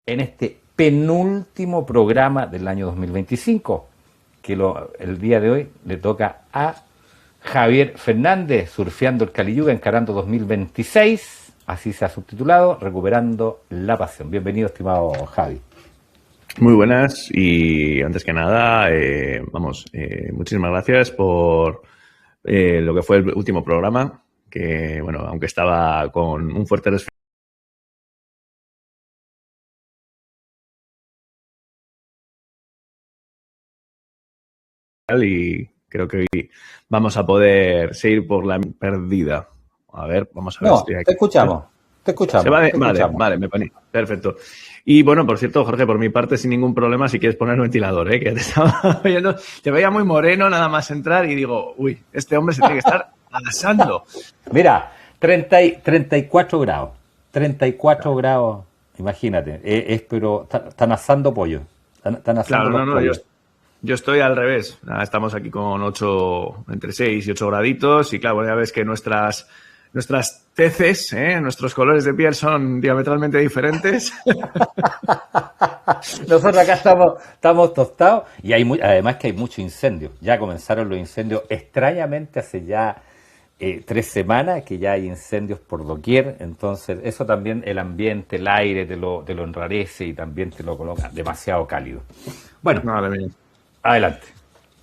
en este penúltimo programa del año 2025, que el día de hoy le toca a Javier Fernández, surfeando el Caliyuga, encarando 2026, así se ha subtitulado, recuperando la pasión. Bienvenido, estimado Javi. Muy buenas y antes que nada, muchísimas gracias por lo que fue el último programa, que bueno, aunque estaba con un fuerte resfriado y creo que hoy vamos a poder seguir por la perdida. A ver, vamos a ver. No, Estoy aquí. te escuchamos, te escuchamos. Vale, me poní. Perfecto. Y bueno, por cierto, Jorge, por mi parte, sin ningún problema, si quieres poner el ventilador, que te estaba viendo, te veía muy moreno nada más entrar y digo, uy, este hombre se tiene que estar asando. Mira, 34 grados. 34 grados, imagínate. Pero están asando pollo. Están asando Claro, pollos. yo estoy al revés. Estamos aquí con entre 6 y 8 graditos y claro, ya ves que nuestras teces, nuestros colores de piel son diametralmente diferentes. Nosotros acá estamos tostados y además que hay mucho incendio. Ya comenzaron los incendios extrañamente hace ya 3 semanas que ya hay incendios por doquier. Entonces eso también el ambiente, el aire te lo enrarece y también te lo coloca demasiado cálido. Bueno, adelante.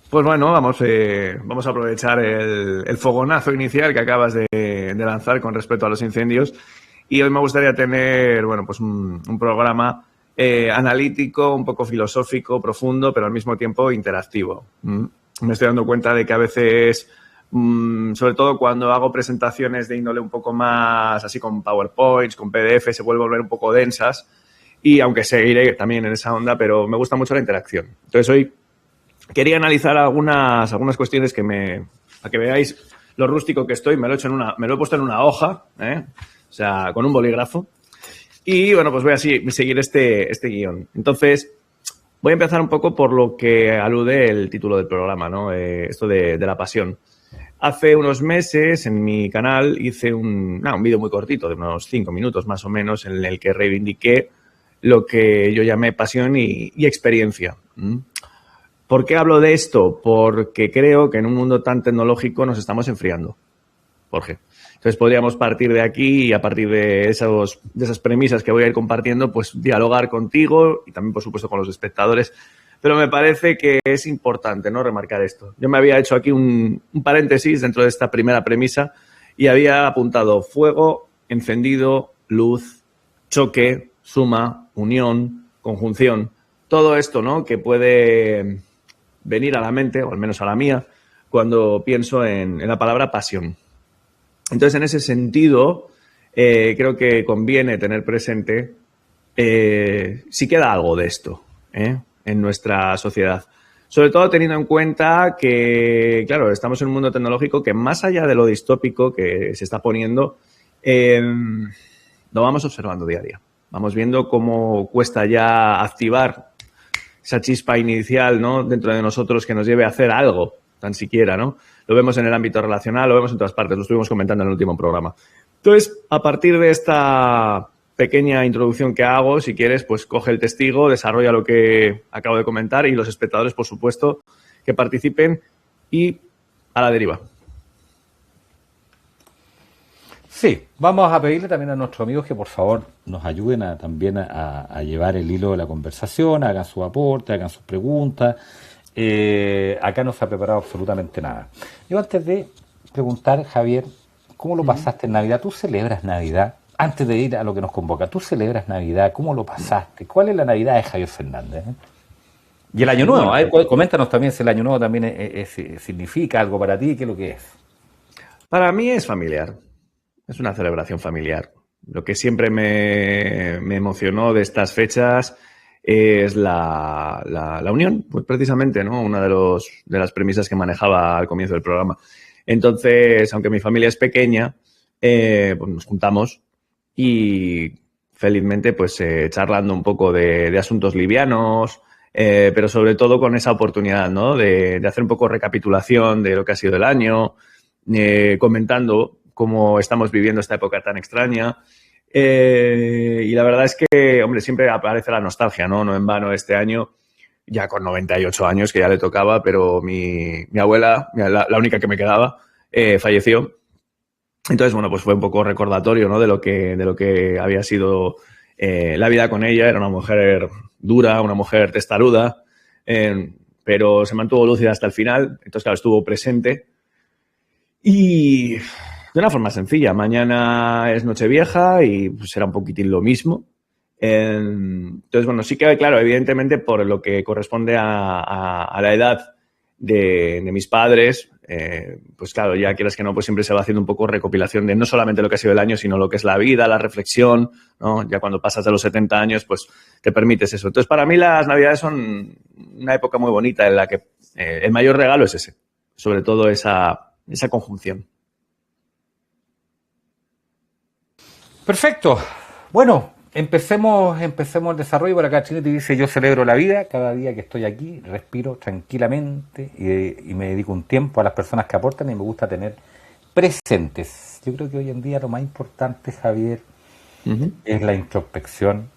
Pues bueno, vamos a aprovechar el fogonazo inicial que acabas de lanzar con respecto a los incendios. Y hoy me gustaría tener, bueno, pues un programa analítico, un poco filosófico, profundo, pero al mismo tiempo interactivo. Me estoy dando cuenta de que a veces, sobre todo cuando hago presentaciones de índole un poco más así con PowerPoints, con PDF, se vuelven a volver un poco densas. Y aunque seguiré también en esa onda, pero me gusta mucho la interacción. Entonces hoy quería analizar algunas cuestiones para que veáis lo rústico que estoy. Me lo he puesto en una hoja, o sea, con un bolígrafo. Y bueno, pues voy a seguir este guión. Entonces, voy a empezar un poco por lo que alude el título del programa, ¿no? Esto de la pasión. Hace unos meses en mi canal hice un vídeo muy cortito, de unos 5 minutos más o menos, en el que reivindiqué lo que yo llamé pasión y experiencia. ¿Por qué hablo de esto? Porque creo que en un mundo tan tecnológico nos estamos enfriando, Jorge. Entonces podríamos partir de aquí y a partir de esas premisas que voy a ir compartiendo, pues dialogar contigo y también, por supuesto, con los espectadores. Pero me parece que es importante, ¿no?, remarcar esto. Yo me había hecho aquí un paréntesis dentro de esta primera premisa y había apuntado fuego, encendido, luz, choque, suma, unión, conjunción. Todo esto, ¿no?, que puede venir a la mente, o al menos a la mía, cuando pienso en la palabra pasión. Entonces, en ese sentido, creo que conviene tener presente si queda algo de esto en nuestra sociedad. Sobre todo teniendo en cuenta que, claro, estamos en un mundo tecnológico que más allá de lo distópico que se está poniendo, lo vamos observando día a día. Vamos viendo cómo cuesta ya activar esa chispa inicial, ¿no?, dentro de nosotros que nos lleve a hacer algo, tan siquiera, ¿no? Lo vemos en el ámbito relacional, lo vemos en todas partes, lo estuvimos comentando en el último programa. Entonces, a partir de esta pequeña introducción que hago, si quieres, pues coge el testigo, desarrolla lo que acabo de comentar y los espectadores, por supuesto, que participen y a la deriva. Sí, vamos a pedirle también a nuestros amigos que por favor nos ayuden también a llevar el hilo de la conversación, hagan su aporte, hagan sus preguntas. Acá no se ha preparado absolutamente nada. Yo antes de preguntar, Javier, ¿cómo lo pasaste en Navidad? ¿Tú celebras Navidad? Antes de ir a lo que nos convoca, ¿tú celebras Navidad? ¿Cómo lo pasaste? ¿Cuál es la Navidad de Javier Fernández? Y el Año Nuevo, coméntanos también si el Año Nuevo también significa algo para ti, ¿qué es lo que es? Para mí es familiar. Es una celebración familiar. Lo que siempre me emocionó de estas fechas es la unión, pues precisamente, ¿no? Una de las premisas que manejaba al comienzo del programa. Entonces, aunque mi familia es pequeña, pues nos juntamos y felizmente pues charlando un poco de asuntos livianos, pero sobre todo con esa oportunidad, ¿no?, de hacer un poco recapitulación de lo que ha sido el año, comentando cómo estamos viviendo esta época tan extraña, Y la verdad es que, hombre, siempre aparece la nostalgia, ¿no? No en vano este año, ya con 98 años, que ya le tocaba, pero mi abuela, la única que me quedaba, falleció. Entonces, bueno, pues fue un poco recordatorio, ¿no? De lo que había sido la vida con ella. Era una mujer dura, una mujer testaruda, pero se mantuvo lúcida hasta el final. Entonces, claro, estuvo presente. Y de una forma sencilla, mañana es Nochevieja y pues, será un poquitín lo mismo. Entonces, bueno, sí que, claro, evidentemente por lo que corresponde a la edad de mis padres, pues claro, ya quieras que no, pues siempre se va haciendo un poco recopilación de no solamente lo que ha sido el año, sino lo que es la vida, la reflexión, ¿no? Ya cuando pasas de los 70 años, pues te permites eso. Entonces, para mí las Navidades son una época muy bonita en la que el mayor regalo es ese, sobre todo esa conjunción. Perfecto. Bueno, empecemos el desarrollo. Por acá Trinity dice: yo celebro la vida cada día que estoy aquí, respiro tranquilamente y me dedico un tiempo a las personas que aportan y me gusta tener presentes. Yo creo que hoy en día lo más importante, Javier, es la introspección.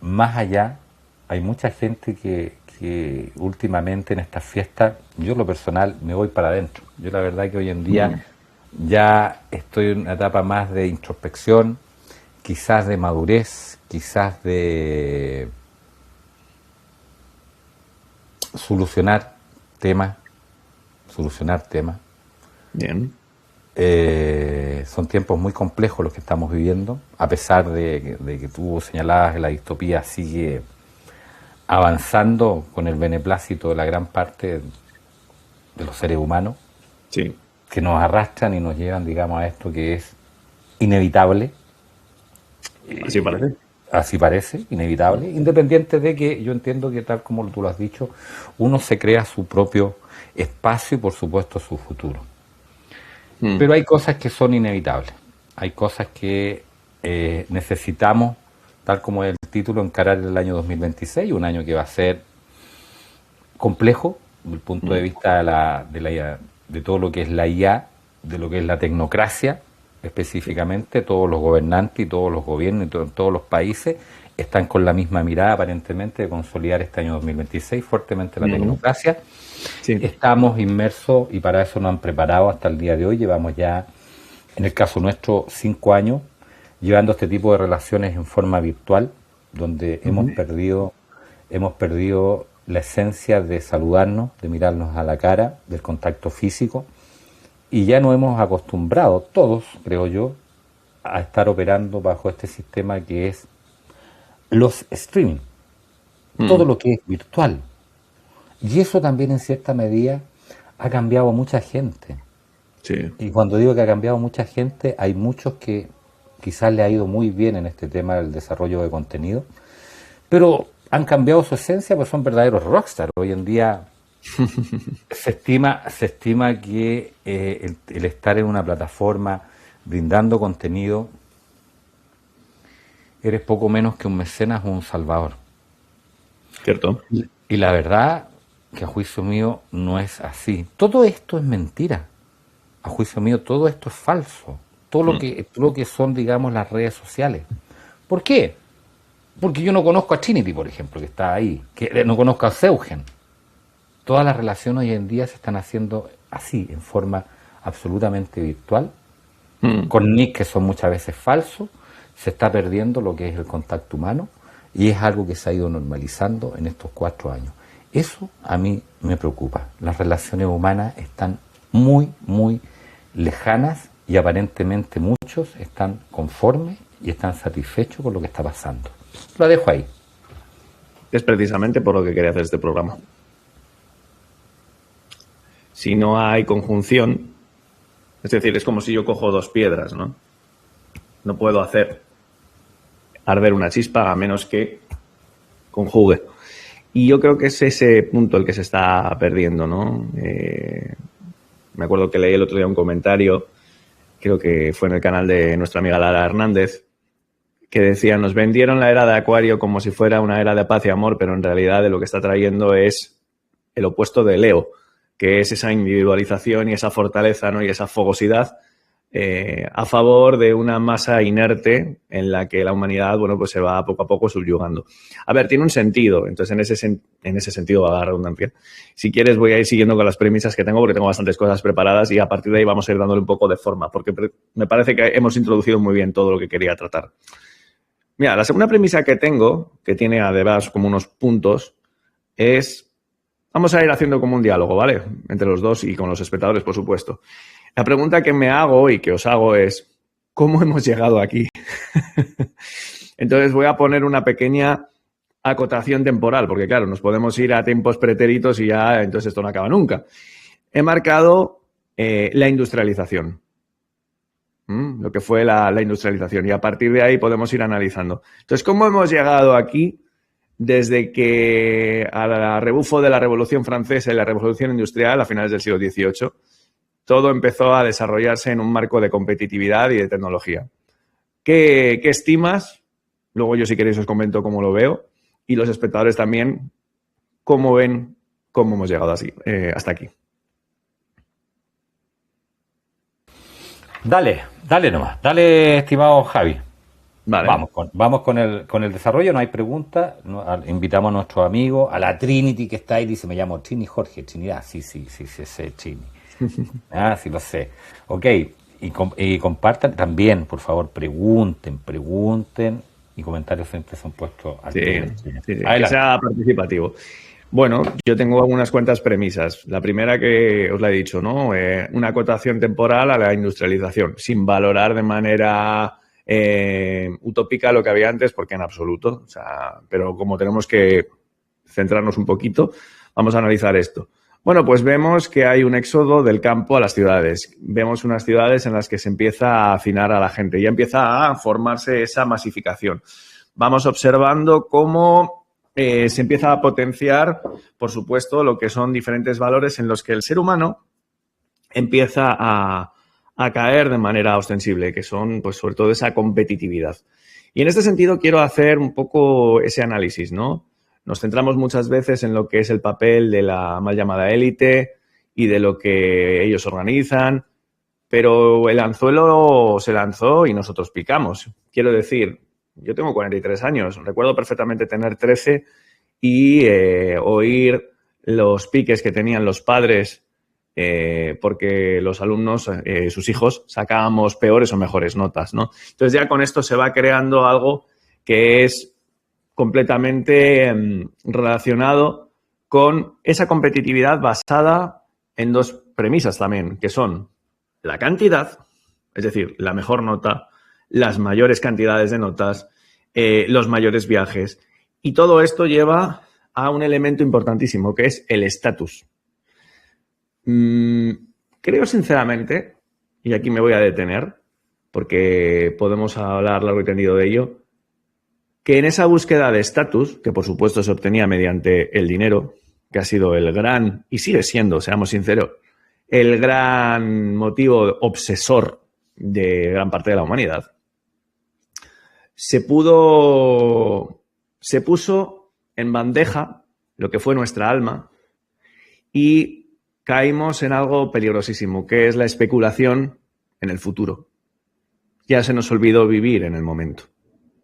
Más allá, hay mucha gente que últimamente en estas fiestas, yo en lo personal me voy para adentro. Yo la verdad que hoy en día ya estoy en una etapa más de introspección, quizás de madurez, quizás de solucionar temas. Bien. Son tiempos muy complejos los que estamos viviendo, a pesar de que tú señalabas que la distopía sigue avanzando con el beneplácito de la gran parte de los seres humanos, Sí. que nos arrastran y nos llevan, digamos, a esto que es inevitable. Así parece. Así parece, inevitable, independiente de que yo entiendo que, tal como tú lo has dicho, uno se crea su propio espacio y, por supuesto, su futuro. Pero hay cosas que son inevitables, hay cosas que necesitamos, tal como el título, encarar el año 2026, un año que va a ser complejo desde el punto de vista de todo lo que es la IA, de lo que es la tecnocracia, específicamente. Todos los gobernantes y todos los gobiernos y todos los países están con la misma mirada, aparentemente, de consolidar este año 2026 fuertemente la tecnocracia. Sí. Estamos inmersos y para eso nos han preparado hasta el día de hoy. Llevamos ya, en el caso nuestro, 5 años llevando este tipo de relaciones en forma virtual, donde hemos perdido la esencia de saludarnos, de mirarnos a la cara, del contacto físico, y ya nos hemos acostumbrado, todos, creo yo, a estar operando bajo este sistema que es los streaming, todo lo que es virtual. Y eso también, en cierta medida, ha cambiado a mucha gente. Sí. Y cuando digo que ha cambiado a mucha gente, hay muchos que quizás le ha ido muy bien en este tema del desarrollo de contenido, pero han cambiado su esencia, pues son verdaderos rockstar. Hoy en día se estima que el estar en una plataforma brindando contenido, eres poco menos que un mecenas o un salvador. Cierto. Y la verdad que, a juicio mío, no es así. Todo esto es mentira. A juicio mío, todo esto es falso. Todo lo que son, digamos, las redes sociales. ¿Por qué? Porque yo no conozco a Trinity, por ejemplo, que está ahí, que no conozco a Seugen. Todas las relaciones hoy en día se están haciendo así, en forma absolutamente virtual, con nick que son muchas veces falsos. Se está perdiendo lo que es el contacto humano y es algo que se ha ido normalizando en estos 4 años. Eso a mí me preocupa. Las relaciones humanas están muy, muy lejanas y aparentemente muchos están conformes y están satisfechos con lo que está pasando. Lo dejo ahí. Es precisamente por lo que quería hacer este programa. Si no hay conjunción, es decir, es como si yo cojo 2 piedras, ¿no? No puedo hacer arder una chispa a menos que conjugue. Y yo creo que es ese punto el que se está perdiendo, ¿no? Me acuerdo que leí el otro día un comentario, creo que fue en el canal de nuestra amiga Lara Hernández, que decía: nos vendieron la era de Acuario como si fuera una era de paz y amor, pero en realidad de lo que está trayendo es el opuesto de Leo, que es esa individualización y esa fortaleza, ¿no? Y esa fogosidad a favor de una masa inerte en la que la humanidad, bueno, pues se va poco a poco subyugando. A ver, tiene un sentido, entonces en ese sentido va a la redundancia. Si quieres voy a ir siguiendo con las premisas que tengo porque tengo bastantes cosas preparadas y a partir de ahí vamos a ir dándole un poco de forma porque me parece que hemos introducido muy bien todo lo que quería tratar. Mira, la segunda premisa que tengo, que tiene además como unos puntos, es... Vamos a ir haciendo como un diálogo, ¿vale? Entre los dos y con los espectadores, por supuesto. La pregunta que me hago y que os hago es, ¿cómo hemos llegado aquí? Entonces voy a poner una pequeña acotación temporal, porque claro, nos podemos ir a tiempos pretéritos y ya entonces esto no acaba nunca. He marcado la industrialización, lo que fue la industrialización, y a partir de ahí podemos ir analizando. Entonces, ¿cómo hemos llegado aquí? Desde que al rebufo de la Revolución Francesa y la Revolución Industrial a finales del siglo XVIII, todo empezó a desarrollarse en un marco de competitividad y de tecnología. ¿Qué estimas? Luego yo, si queréis, os comento cómo lo veo. Y los espectadores también, cómo ven cómo hemos llegado así, hasta aquí. Dale nomás. Dale, estimado Javi. Vale. Vamos con el desarrollo, no hay preguntas. Invitamos a nuestros amigos, a la Trinity que está ahí, dice, me llamo Trini Jorge, Trinidad. Sí, sé, Trini. Sí lo sé. Ok, y compartan también, por favor, pregunten, y comentarios siempre son puestos al que sea participativo. Bueno, yo tengo algunas cuantas premisas. La primera que os la he dicho, ¿no? Una acotación temporal a la industrialización, sin valorar de manera... utópica lo que había antes, porque en absoluto, o sea, pero como tenemos que centrarnos un poquito, vamos a analizar esto. Bueno, pues vemos que hay un éxodo del campo a las ciudades. Vemos unas ciudades en las que se empieza a hacinar a la gente, ya empieza a formarse esa masificación. Vamos observando cómo se empieza a potenciar, por supuesto, lo que son diferentes valores en los que el ser humano empieza a caer de manera ostensible, que son, pues, sobre todo esa competitividad. Y en este sentido quiero hacer un poco ese análisis, ¿no? Nos centramos muchas veces en lo que es el papel de la mal llamada élite y de lo que ellos organizan, pero el anzuelo se lanzó y nosotros picamos. Quiero decir, yo tengo 43 años, recuerdo perfectamente tener 13 y oír los piques que tenían los padres porque los alumnos, sus hijos, sacábamos peores o mejores notas, ¿no? Entonces ya con esto se va creando algo que es completamente relacionado con esa competitividad basada en dos premisas también, que son la cantidad, es decir, la mejor nota, las mayores cantidades de notas, los mayores viajes, y todo esto lleva a un elemento importantísimo, que es el estatus. Creo sinceramente, y aquí me voy a detener, porque podemos hablar largo y tendido de ello, que en esa búsqueda de estatus, que por supuesto se obtenía mediante el dinero, que ha sido el gran, y sigue siendo, seamos sinceros, el gran motivo obsesor de gran parte de la humanidad, se puso en bandeja lo que fue nuestra alma y caímos en algo peligrosísimo, que es la especulación en el futuro. Ya se nos olvidó vivir en el momento.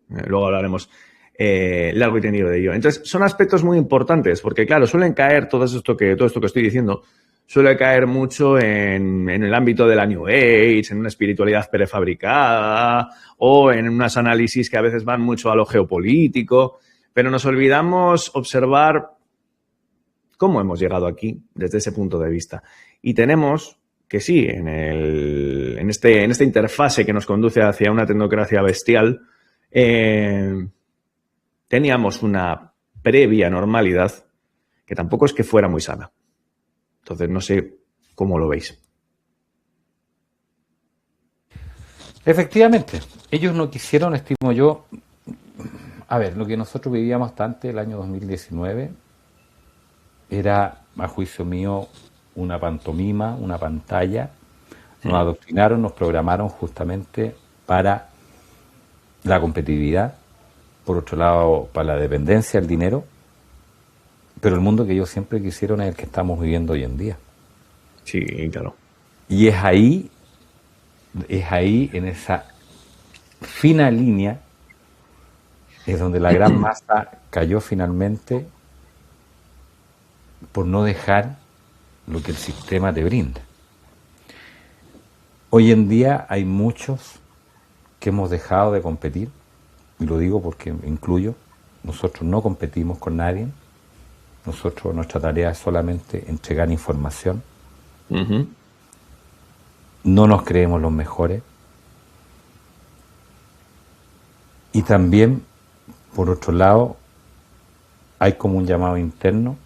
Luego hablaremos largo y tendido de ello. Entonces, son aspectos muy importantes, porque claro, suelen caer todo esto que estoy diciendo, suele caer mucho en el ámbito de la New Age, en una espiritualidad prefabricada o en unos análisis que a veces van mucho a lo geopolítico, pero nos olvidamos observar cómo hemos llegado aquí desde ese punto de vista. Y tenemos que sí, en esta interfase que nos conduce hacia una tecnocracia bestial, teníamos una previa normalidad que tampoco es que fuera muy sana. Entonces, no sé cómo lo veis. Efectivamente, ellos no quisieron, estimo yo, a ver, lo que nosotros vivíamos hasta antes, el año 2019, era, a juicio mío, una pantomima, una pantalla. Nos adoctrinaron, nos programaron justamente para la competitividad, por otro lado, para la dependencia del dinero, pero el mundo que ellos siempre quisieron es el que estamos viviendo hoy en día. Sí, claro. Y es ahí es ahí, en esa fina línea, es donde la gran masa cayó finalmente por no dejar lo que el sistema te brinda. Hoy en día hay muchos que hemos dejado de competir, y lo digo porque me incluyo, nosotros no competimos con nadie, nosotros nuestra tarea es solamente entregar información, no nos creemos los mejores, y también, por otro lado, hay como un llamado interno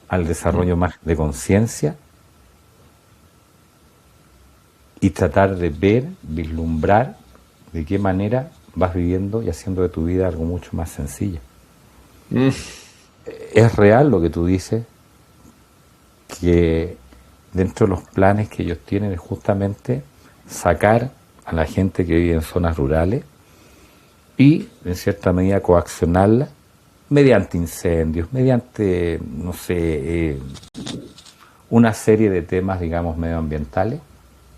al desarrollo más de conciencia y tratar de ver, vislumbrar de qué manera vas viviendo y haciendo de tu vida algo mucho más sencillo. Es real lo que tú dices, que dentro de los planes que ellos tienen es justamente sacar a la gente que vive en zonas rurales y, en cierta medida, coaccionarla mediante incendios, mediante, no sé, una serie de temas, digamos, medioambientales,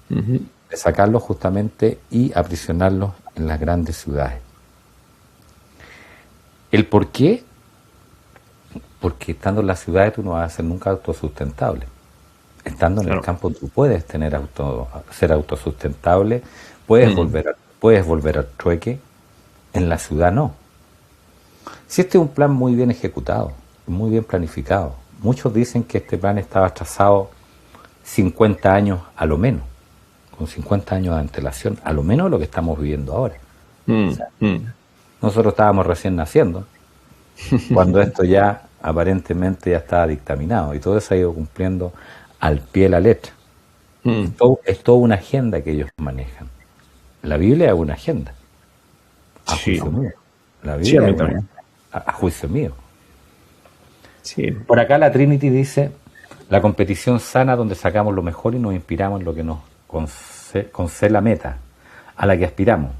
de sacarlos justamente y aprisionarlos en las grandes ciudades. ¿El por qué? Porque estando en las ciudades tú no vas a ser nunca autosustentable. Estando en el campo tú puedes ser autosustentable, puedes volver al trueque, en la ciudad no. Si este es un plan muy bien ejecutado, muy bien planificado, muchos dicen que este plan estaba trazado 50 años a lo menos, con 50 años de antelación, a lo menos lo que estamos viviendo ahora. O sea, nosotros estábamos recién naciendo, cuando esto ya aparentemente ya estaba dictaminado, y todo eso ha ido cumpliendo al pie de la letra. Es toda una agenda que ellos manejan. La Biblia es una agenda, a juicio mío. La Biblia es una, a juicio mío. Sí. Por acá la Trinity dice: la competición sana donde sacamos lo mejor y nos inspiramos en lo que nos concede la meta a la que aspiramos.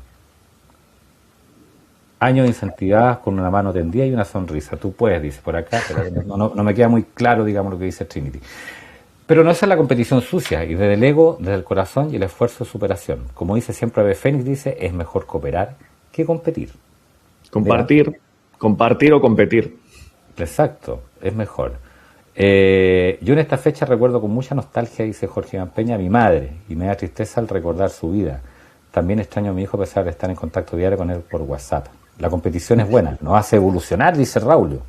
Años incentivadas con una mano tendida y una sonrisa. Tú puedes, dice por acá, pero no me queda muy claro, digamos, lo que dice Trinity. Pero no, esa es la competición sucia, y desde el ego, desde el corazón y el esfuerzo de superación. Como dice siempre Ave Fénix, dice, es mejor cooperar que competir. Compartir o competir. Exacto, es mejor. Yo en esta fecha recuerdo con mucha nostalgia, dice Jorge Campeña, a mi madre, y me da tristeza al recordar su vida. También extraño a mi hijo a pesar de estar en contacto diario con él por WhatsApp. La competición es buena, nos hace evolucionar, dice Raúl.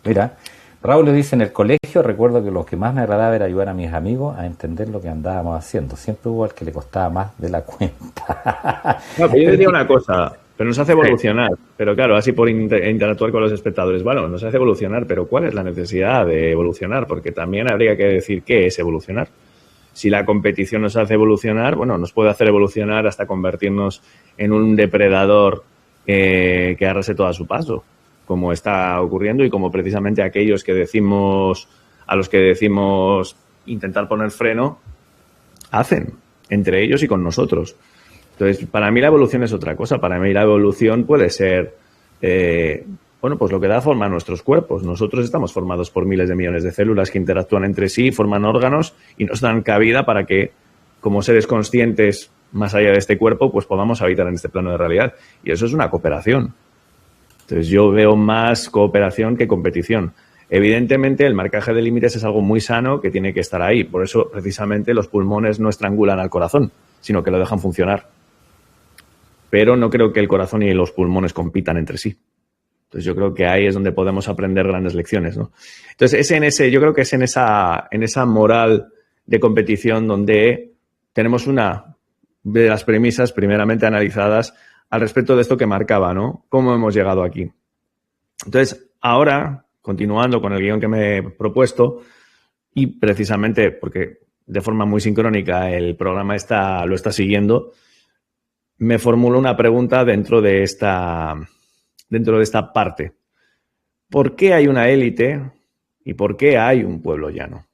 Mira, Raúl dice, en el colegio recuerdo que lo que más me agradaba era ayudar a mis amigos a entender lo que andábamos haciendo. Siempre hubo al que le costaba más de la cuenta. No, pero yo diría una cosa, pero nos hace evolucionar. Pero claro, así por interactuar con los espectadores. Bueno, nos hace evolucionar, pero ¿cuál es la necesidad de evolucionar? Porque también habría que decir qué es evolucionar. Si la competición nos hace evolucionar, bueno, nos puede hacer evolucionar hasta convertirnos en un depredador que arrase todo a su paso, como está ocurriendo y como precisamente aquellos que decimos, a los que decimos intentar poner freno, hacen, entre ellos y con nosotros. Entonces, para mí la evolución es otra cosa. Para mí la evolución puede ser, bueno, pues lo que da forma a nuestros cuerpos. Nosotros estamos formados por miles de millones de células que interactúan entre sí, forman órganos y nos dan cabida para que, como seres conscientes más allá de este cuerpo, pues podamos habitar en este plano de realidad. Y eso es una cooperación. Entonces, yo veo más cooperación que competición. Evidentemente, el marcaje de límites es algo muy sano que tiene que estar ahí. Por eso, precisamente, los pulmones no estrangulan al corazón, sino que lo dejan funcionar. Pero no creo que el corazón y los pulmones compitan entre sí. Entonces, yo creo que ahí es donde podemos aprender grandes lecciones, ¿no? Entonces, yo creo que es en esa moral de competición donde tenemos una de las premisas primeramente analizadas al respecto de esto que marcaba, ¿no? ¿Cómo hemos llegado aquí? Entonces, ahora, continuando con el guión que me he propuesto, y precisamente porque de forma muy sincrónica el programa lo está siguiendo, me formulo una pregunta dentro de esta parte. ¿Por qué hay una élite y por qué hay un pueblo llano?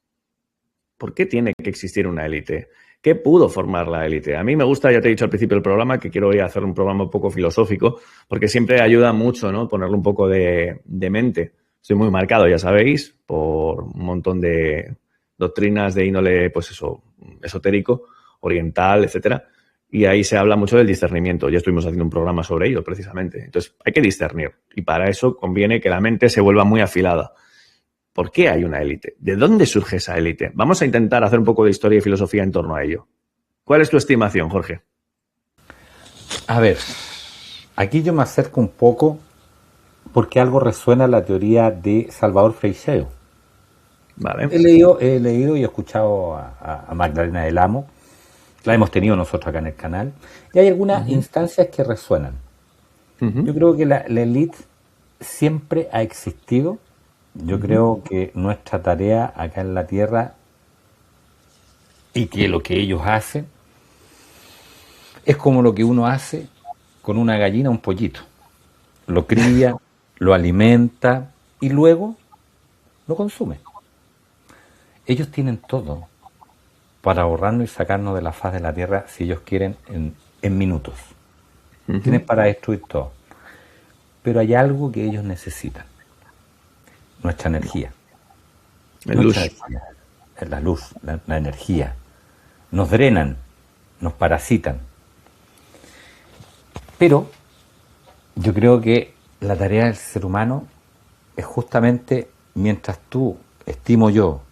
¿Por qué tiene que existir una élite? ¿Qué pudo formar la élite? A mí me gusta, ya te he dicho al principio del programa, que quiero hoy hacer un programa un poco filosófico, porque siempre ayuda mucho, ¿no? Ponerle un poco de mente. Estoy muy marcado, ya sabéis, por un montón de doctrinas de índole, pues eso, esotérico, oriental, etcétera. Y ahí se habla mucho del discernimiento. Ya estuvimos haciendo un programa sobre ello, precisamente. Entonces, hay que discernir. Y para eso conviene que la mente se vuelva muy afilada. ¿Por qué hay una élite? ¿De dónde surge esa élite? Vamos a intentar hacer un poco de historia y filosofía en torno a ello. ¿Cuál es tu estimación, Jorge? A ver, aquí yo me acerco un poco porque algo resuena la teoría de Salvador Freixedo. Vale. He leído y he escuchado a Magdalena del Amo. La hemos tenido nosotros acá en el canal. Y hay algunas instancias que resuenan. Yo creo que la élite siempre ha existido. Yo creo que nuestra tarea acá en la Tierra y que lo que ellos hacen es como lo que uno hace con una gallina, un pollito. Lo cría, lo alimenta y luego lo consume. Ellos tienen todo para ahorrarnos y sacarnos de la faz de la Tierra, si ellos quieren, en minutos. Tienen para destruir todo. Pero hay algo que ellos necesitan. Nuestra energía. La luz, la energía. Nos drenan, nos parasitan. Pero yo creo que la tarea del ser humano es justamente, mientras tú, estimo yo,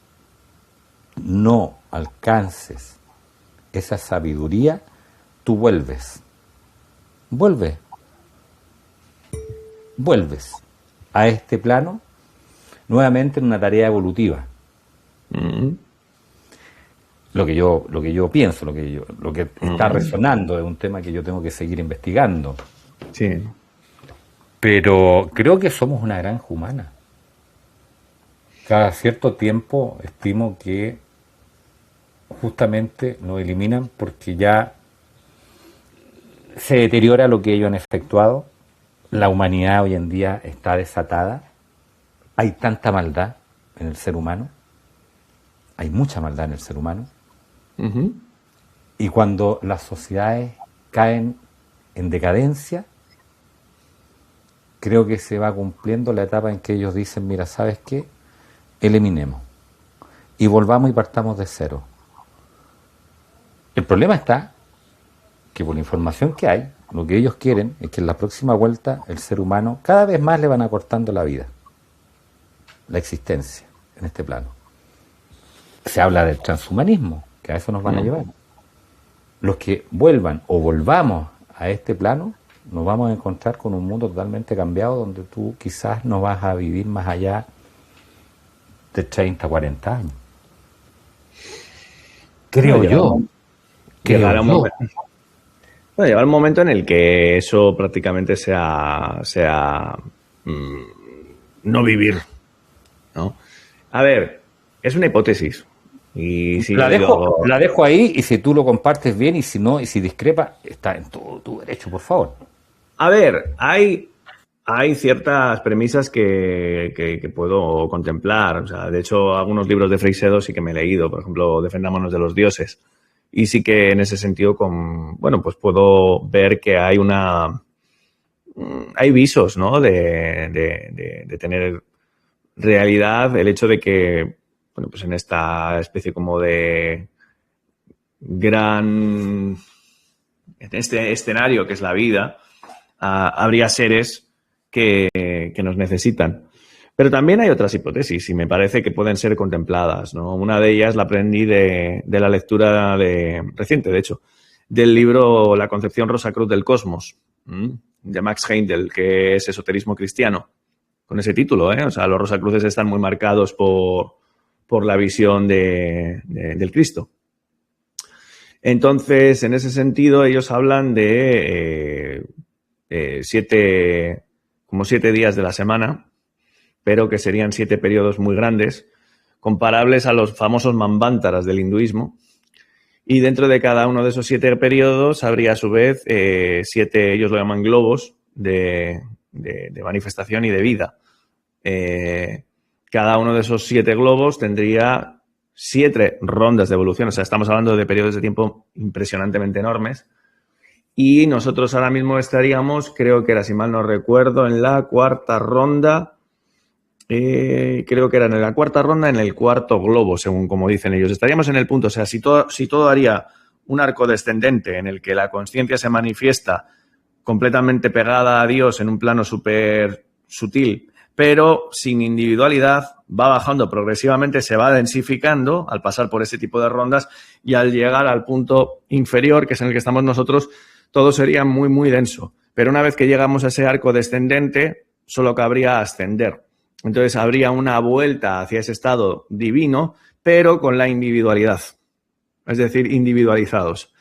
no alcances esa sabiduría, tú vuelves a este plano nuevamente en una tarea evolutiva. Lo que yo pienso, lo que está resonando es un tema que yo tengo que seguir investigando. Sí. Pero creo que somos una granja humana. Cada cierto tiempo estimo que justamente nos eliminan porque ya se deteriora lo que ellos han efectuado. La humanidad hoy en día está desatada. Hay tanta maldad en el ser humano. Hay mucha maldad en el ser humano. Y cuando las sociedades caen en decadencia, creo que se va cumpliendo la etapa en que ellos dicen, mira, ¿sabes qué? Eliminemos. Y volvamos y partamos de cero. El problema está que por la información que hay, lo que ellos quieren es que en la próxima vuelta el ser humano cada vez más le van acortando la vida, la existencia en este plano. Se habla del transhumanismo, que a eso nos van a llevar. Los que vuelvan o volvamos a este plano, nos vamos a encontrar con un mundo totalmente cambiado donde tú quizás no vas a vivir más allá de 30, 40 años. Creo yo. Llegará un momento en el que eso prácticamente sea no vivir, ¿no? A ver, es una hipótesis. Y si la dejo ahí, y si tú lo compartes bien, y si no, y si discrepa, está en todo tu derecho, por favor. A ver, hay ciertas premisas que puedo contemplar. O sea, de hecho, algunos libros de Freixedo sí que me he leído. Por ejemplo, Defendámonos de los dioses. Y sí que en ese sentido, pues puedo ver que hay visos, ¿no? De tener realidad el hecho de que, bueno, pues en esta especie como de en este escenario que es la vida, habría seres que nos necesitan. Pero también hay otras hipótesis y me parece que pueden ser contempladas, ¿no? Una de ellas la aprendí de la lectura reciente, de hecho, del libro La concepción Rosacruz del cosmos, de Max Heindel, que es esoterismo cristiano, con ese título, ¿eh? O sea, los Rosacruces están muy marcados por la visión del Cristo. Entonces, en ese sentido, ellos hablan de 7 días de la semana, pero que serían 7 periodos muy grandes, comparables a los famosos manvántaras del hinduismo. Y dentro de cada uno de esos 7 periodos habría a su vez 7, ellos lo llaman globos, de manifestación y de vida. Cada uno de esos 7 globos tendría 7 rondas de evolución. O sea, estamos hablando de periodos de tiempo impresionantemente enormes. Y nosotros ahora mismo estaríamos, creo que era, si mal no recuerdo, en la 4ª ronda. Creo que era en la 4ª ronda, en el 4.º globo, según como dicen ellos. Estaríamos en el punto, o sea, si todo haría un arco descendente en el que la conciencia se manifiesta completamente pegada a Dios en un plano súper sutil, pero sin individualidad, va bajando progresivamente, se va densificando al pasar por ese tipo de rondas y al llegar al punto inferior, que es en el que estamos nosotros, todo sería muy, muy denso. Pero una vez que llegamos a ese arco descendente, solo cabría ascender. Entonces habría una vuelta hacia ese estado divino, pero con la individualidad, es decir, individualizados.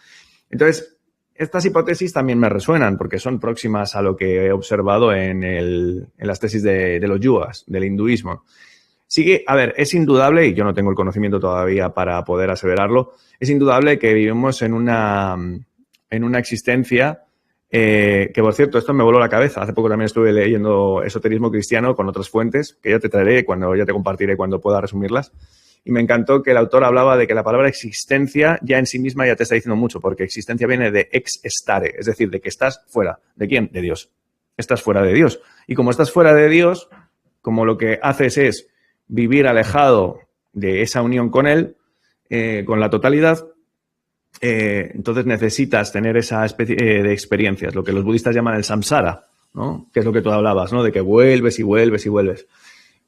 Entonces, estas hipótesis también me resuenan porque son próximas a lo que he observado en las tesis de los yugas, del hinduismo. Sí que, a ver, es indudable, y yo no tengo el conocimiento todavía para poder aseverarlo, es indudable que vivimos en una existencia que, por cierto, esto me voló la cabeza. Hace poco también estuve leyendo esoterismo cristiano con otras fuentes, que ya te traeré, ya te compartiré cuando pueda resumirlas. Y me encantó que el autor hablaba de que la palabra existencia ya en sí misma ya te está diciendo mucho, porque existencia viene de ex estare, es decir, de que estás fuera. ¿De quién? De Dios. Estás fuera de Dios. Y como estás fuera de Dios, como lo que haces es vivir alejado de esa unión con Él, con la totalidad, entonces necesitas tener esa especie de experiencias, lo que los budistas llaman el samsara, ¿no? Que es lo que tú hablabas, ¿no? De que vuelves y vuelves y vuelves.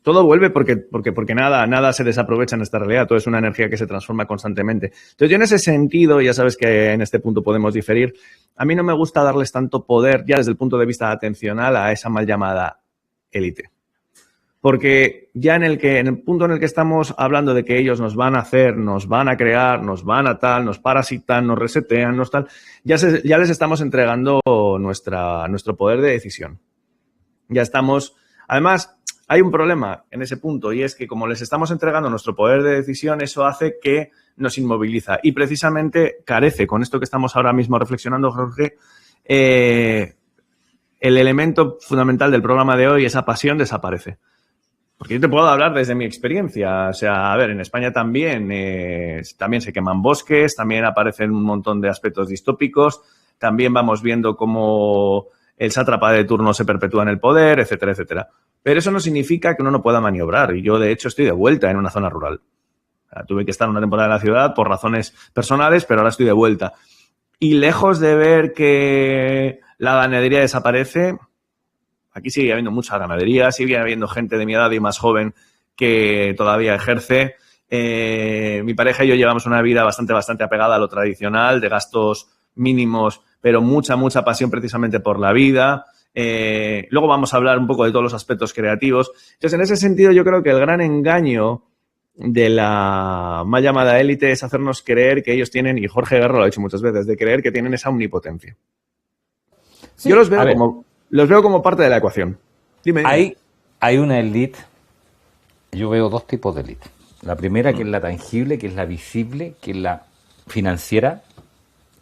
Todo vuelve porque nada se desaprovecha en esta realidad, todo es una energía que se transforma constantemente. Entonces yo en ese sentido, ya sabes que en este punto podemos diferir, a mí no me gusta darles tanto poder ya desde el punto de vista atencional a esa mal llamada élite. Porque ya en el punto en el que estamos hablando de que ellos nos van a hacer, nos van a crear, nos van a tal, nos parasitan, nos resetean, nos tal, ya les estamos entregando nuestro poder de decisión. Ya estamos, además, hay un problema en ese punto y es que como les estamos entregando nuestro poder de decisión, eso hace que nos inmoviliza y precisamente carece, con esto que estamos ahora mismo reflexionando, Jorge, el elemento fundamental del programa de hoy, esa pasión, desaparece. Porque yo te puedo hablar desde mi experiencia, o sea, a ver, en España también se queman bosques, también aparecen un montón de aspectos distópicos, también vamos viendo cómo el sátrapa de turno se perpetúa en el poder, etcétera, etcétera. Pero eso no significa que uno no pueda maniobrar. Y yo, de hecho, estoy de vuelta en una zona rural. O sea, tuve que estar una temporada en la ciudad por razones personales, pero ahora estoy de vuelta. Y lejos de ver que la ganadería desaparece, aquí sigue habiendo mucha ganadería, sigue habiendo gente de mi edad y más joven que todavía ejerce. Mi pareja y yo llevamos una vida bastante apegada a lo tradicional, de gastos mínimos, pero mucha pasión precisamente por la vida. Luego vamos a hablar un poco de todos los aspectos creativos. Entonces, en ese sentido, yo creo que el gran engaño de la mal llamada élite es hacernos creer que ellos tienen, y Jorge Guerra lo ha dicho muchas veces, de creer que tienen esa omnipotencia. Sí, yo los veo como parte de la ecuación. Dime. Hay una élite, yo veo dos tipos de élite. La primera, que es la tangible, que es la visible, que es la financiera,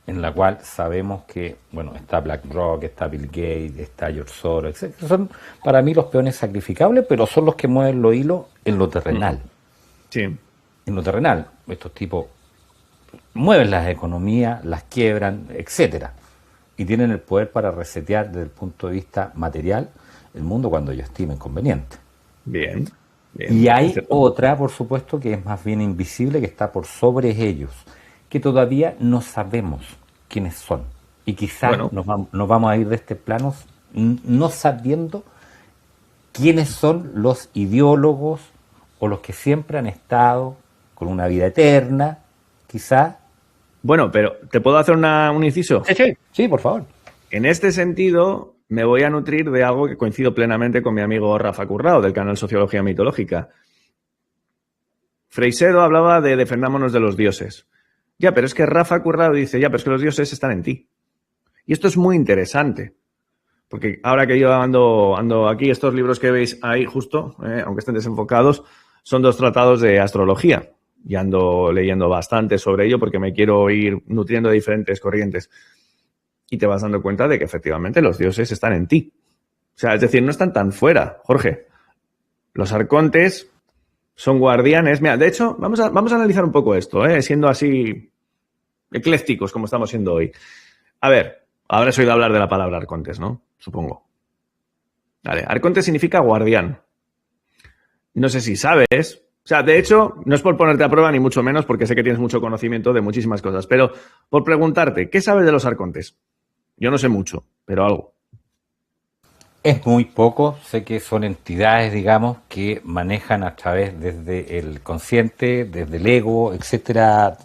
en la cual sabemos que, bueno, está BlackRock, está Bill Gates, está George Soros, etc. Son para mí los peones sacrificables, pero son los que mueven los hilos en lo terrenal. Sí. En lo terrenal, estos tipos mueven las economías, las quiebran, etcétera, y tienen el poder para resetear desde el punto de vista material el mundo cuando ellos estimen conveniente. Bien. Y hay otra, por supuesto, que es más bien invisible, que está por sobre ellos, que todavía no sabemos quiénes son. Y quizás nos vamos a ir de este plano no sabiendo quiénes son los ideólogos o los que siempre han estado con una vida eterna, quizás. Bueno, pero ¿te puedo hacer un inciso? Sí, por favor. En este sentido, me voy a nutrir de algo que coincido plenamente con mi amigo Rafa Currao, del canal Sociología Mitológica. Freixedo hablaba de defendámonos de los dioses. Ya, pero es que Rafa Currao dice, ya, pero es que los dioses están en ti. Y esto es muy interesante. Porque ahora que yo ando aquí, estos libros que veis ahí justo, aunque estén desenfocados, son 2 tratados de astrología. Y ando leyendo bastante sobre ello porque me quiero ir nutriendo de diferentes corrientes. Y te vas dando cuenta de que efectivamente los dioses están en ti. O sea, es decir, no están tan fuera, Jorge. Los arcontes son guardianes. Mira, de hecho, vamos a analizar un poco esto, siendo así eclécticos como estamos siendo hoy. A ver, habrás oído hablar de la palabra arcontes, ¿no? Supongo. Vale, arconte significa guardián. No sé si sabes, O sea, de hecho, no es por ponerte a prueba ni mucho menos, porque sé que tienes mucho conocimiento de muchísimas cosas, pero por preguntarte, ¿qué sabes de los arcontes? Yo no sé mucho, pero algo. Es muy poco, sé que son entidades, digamos, que manejan a través desde el consciente, desde el ego, etcétera,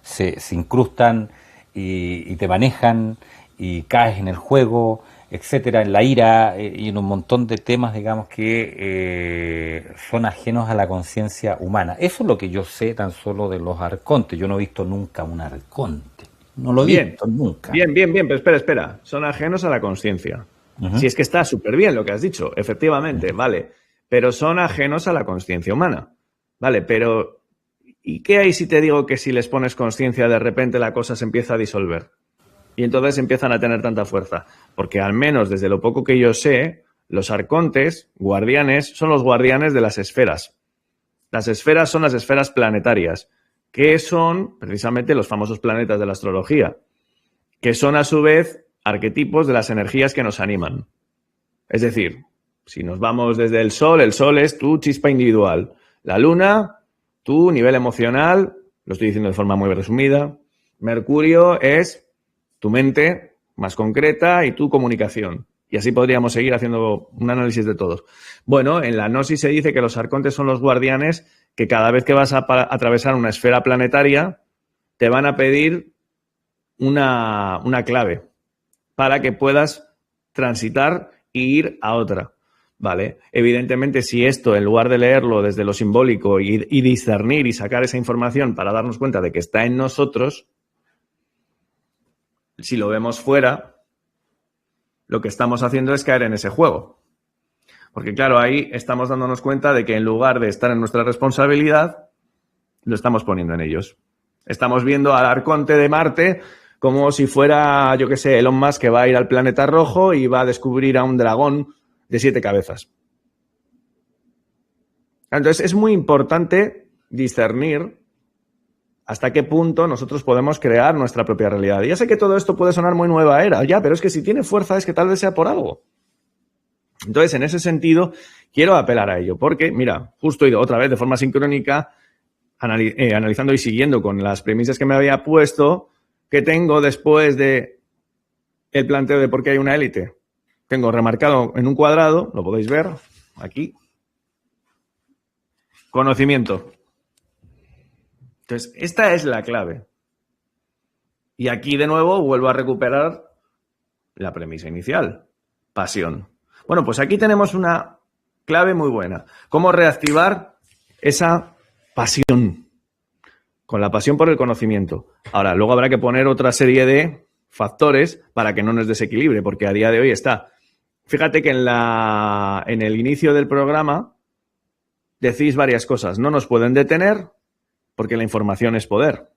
se incrustan y te manejan y caes en el juego, etcétera, en la ira y en un montón de temas, digamos, que son ajenos a la conciencia humana. Eso es lo que yo sé tan solo de los arcontes. Yo no he visto nunca un arconte, no lo he Bien, visto nunca. bien, pero espera. Son ajenos a la conciencia. Ujú. Si es que está súper bien lo que has dicho, efectivamente, vale. Pero son ajenos a la conciencia humana. Vale, pero ¿y qué hay si te digo que si les pones conciencia de repente la cosa se empieza a disolver? Y entonces empiezan a tener tanta fuerza. Porque al menos desde lo poco que yo sé, los arcontes, guardianes, son los guardianes de las esferas. Las esferas son las esferas planetarias, que son precisamente los famosos planetas de la astrología, que son a su vez arquetipos de las energías que nos animan. Es decir, si nos vamos desde el Sol es tu chispa individual. La Luna, tu nivel emocional, lo estoy diciendo de forma muy resumida. Mercurio es tu mente más concreta y tu comunicación. Y así podríamos seguir haciendo un análisis de todos. Bueno, en la Gnosis se dice que los arcontes son los guardianes que cada vez que vas a atravesar una esfera planetaria te van a pedir una clave para que puedas transitar e ir a otra, ¿vale? Evidentemente, si esto, en lugar de leerlo desde lo simbólico y discernir y sacar esa información para darnos cuenta de que está en nosotros, si lo vemos fuera, lo que estamos haciendo es caer en ese juego. Porque claro, ahí estamos dándonos cuenta de que en lugar de estar en nuestra responsabilidad, lo estamos poniendo en ellos. Estamos viendo al arconte de Marte como si fuera, yo qué sé, Elon Musk, que va a ir al planeta rojo y va a descubrir a un dragón de 7 cabezas. Entonces, es muy importante discernir hasta qué punto nosotros podemos crear nuestra propia realidad. Y ya sé que todo esto puede sonar muy nueva era, ya, pero es que si tiene fuerza es que tal vez sea por algo. Entonces, en ese sentido, quiero apelar a ello, porque, mira, justo he ido otra vez de forma sincrónica, analizando y siguiendo con las premisas que me había puesto, que tengo después de el planteo de por qué hay una élite. Tengo remarcado en un cuadrado, lo podéis ver aquí, conocimiento. Entonces, esta es la clave. Y aquí de nuevo vuelvo a recuperar la premisa inicial, pasión. Bueno, pues aquí tenemos una clave muy buena. ¿Cómo reactivar esa pasión? Con la pasión por el conocimiento. Ahora, luego habrá que poner otra serie de factores para que no nos desequilibre, porque a día de hoy está. Fíjate que en el inicio del programa decís varias cosas. No nos pueden detener porque la información es poder.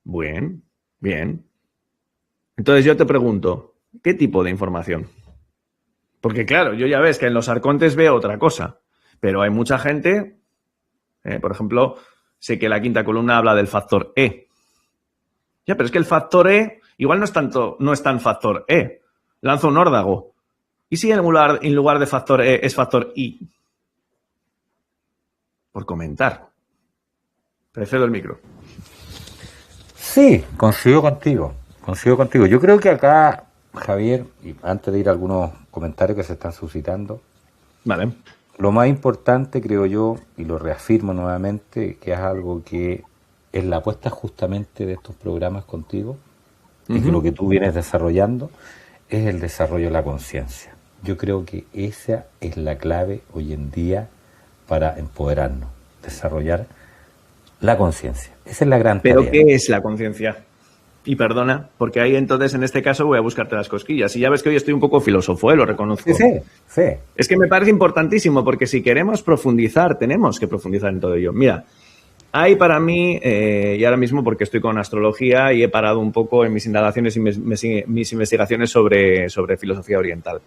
Bien. Entonces yo te pregunto, ¿qué tipo de información? Porque claro, yo ya ves que en los arcontes veo otra cosa, pero hay mucha gente, por ejemplo, sé que la quinta columna habla del factor E. Ya, pero es que el factor E igual no es tan factor E. Lanzo un órdago. ¿Y si en lugar de factor E es factor I? Por comentar. Te cedo el micro. Sí, coincido contigo. Yo creo que acá, Javier, y antes de ir a algunos comentarios que se están suscitando, Vale. lo más importante, creo yo, y lo reafirmo nuevamente, que es algo que es la apuesta justamente de estos programas contigo, y que lo que tú vienes desarrollando es el desarrollo de la conciencia. Yo creo que esa es la clave hoy en día para empoderarnos, desarrollar la conciencia. Esa es la gran ¿Pero tarea. qué es la conciencia? Y perdona, porque ahí entonces en este caso voy a buscarte las cosquillas. Y ya ves que hoy estoy un poco filósofo, lo reconozco. Sí. Es que me parece importantísimo porque si queremos profundizar, tenemos que profundizar en todo ello. Mira, hay para mí, y ahora mismo porque estoy con astrología y he parado un poco en mis indagaciones y mis investigaciones sobre filosofía oriental.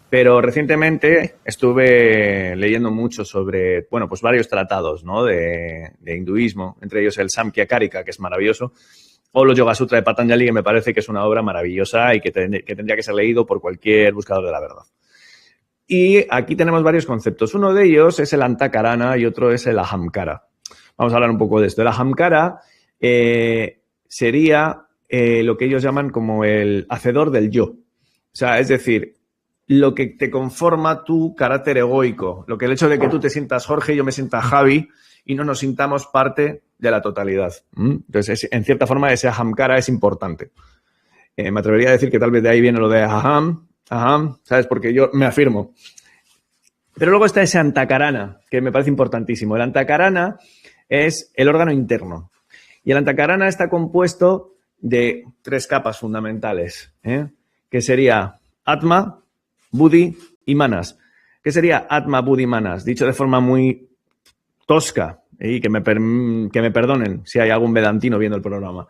Pero recientemente estuve leyendo mucho sobre, bueno, pues varios tratados, ¿no? de hinduismo, entre ellos el Samkhya-Karika, que es maravilloso, o los Yoga Sutra de Patanjali, que me parece que es una obra maravillosa y que tendría que ser leído por cualquier buscador de la verdad. Y aquí tenemos varios conceptos. Uno de ellos es el antakarana y otro es el ahamkara. Vamos a hablar un poco de esto. El ahamkara sería lo que ellos llaman como el hacedor del yo. O sea, es decir, lo que te conforma tu carácter egoico. Lo que el hecho de que tú te sientas Jorge y yo me sienta Javi y no nos sintamos parte de la totalidad. Entonces, en cierta forma, ese ahamkara es importante. Me atrevería a decir que tal vez de ahí viene lo de aham, ¿sabes? Porque yo me afirmo. Pero luego está ese antakarana, que me parece importantísimo. El antakarana es el órgano interno. Y el antakarana está compuesto de 3 capas fundamentales, que sería Atma, Buddhi y Manas. ¿Qué sería Atma, Buddhi y Manas? Dicho de forma muy tosca, y que me perdonen si hay algún vedantino viendo el programa.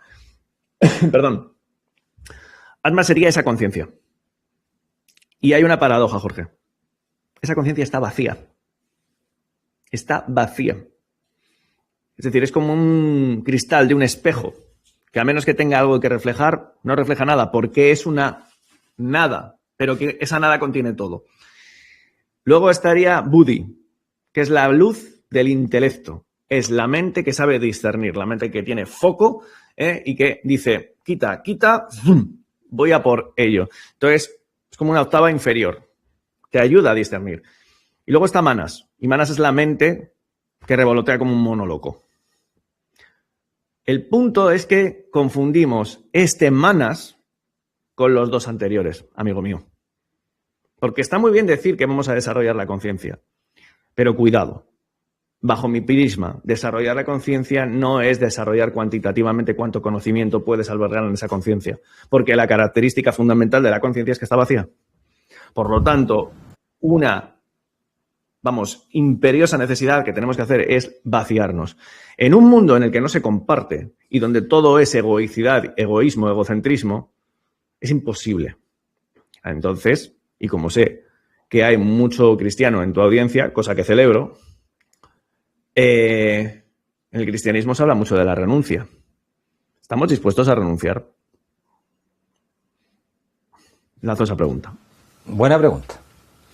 Perdón. Atma sería esa conciencia. Y hay una paradoja, Jorge. Esa conciencia está vacía. Está vacía. Es decir, es como un cristal de un espejo, que a menos que tenga algo que reflejar, no refleja nada, porque es una nada, pero que esa nada contiene todo. Luego estaría Buddhi, que es la luz del intelecto. Es la mente que sabe discernir, la mente que tiene foco y que dice, quita, zoom, voy a por ello. Entonces, es como una octava inferior. Te ayuda a discernir. Y luego está Manas. Y Manas es la mente que revolotea como un mono loco. El punto es que confundimos este Manas con los 2 anteriores, amigo mío. Porque está muy bien decir que vamos a desarrollar la conciencia. Pero cuidado. Bajo mi prisma, desarrollar la conciencia no es desarrollar cuantitativamente cuánto conocimiento puedes albergar en esa conciencia. Porque la característica fundamental de la conciencia es que está vacía. Por lo tanto, una, imperiosa necesidad que tenemos que hacer es vaciarnos. En un mundo en el que no se comparte y donde todo es egoicidad, egoísmo, egocentrismo, es imposible. Entonces, y como sé que hay mucho cristiano en tu audiencia, cosa que celebro, en el cristianismo se habla mucho de la renuncia. ¿Estamos dispuestos a renunciar? Lanzo esa pregunta. Buena pregunta.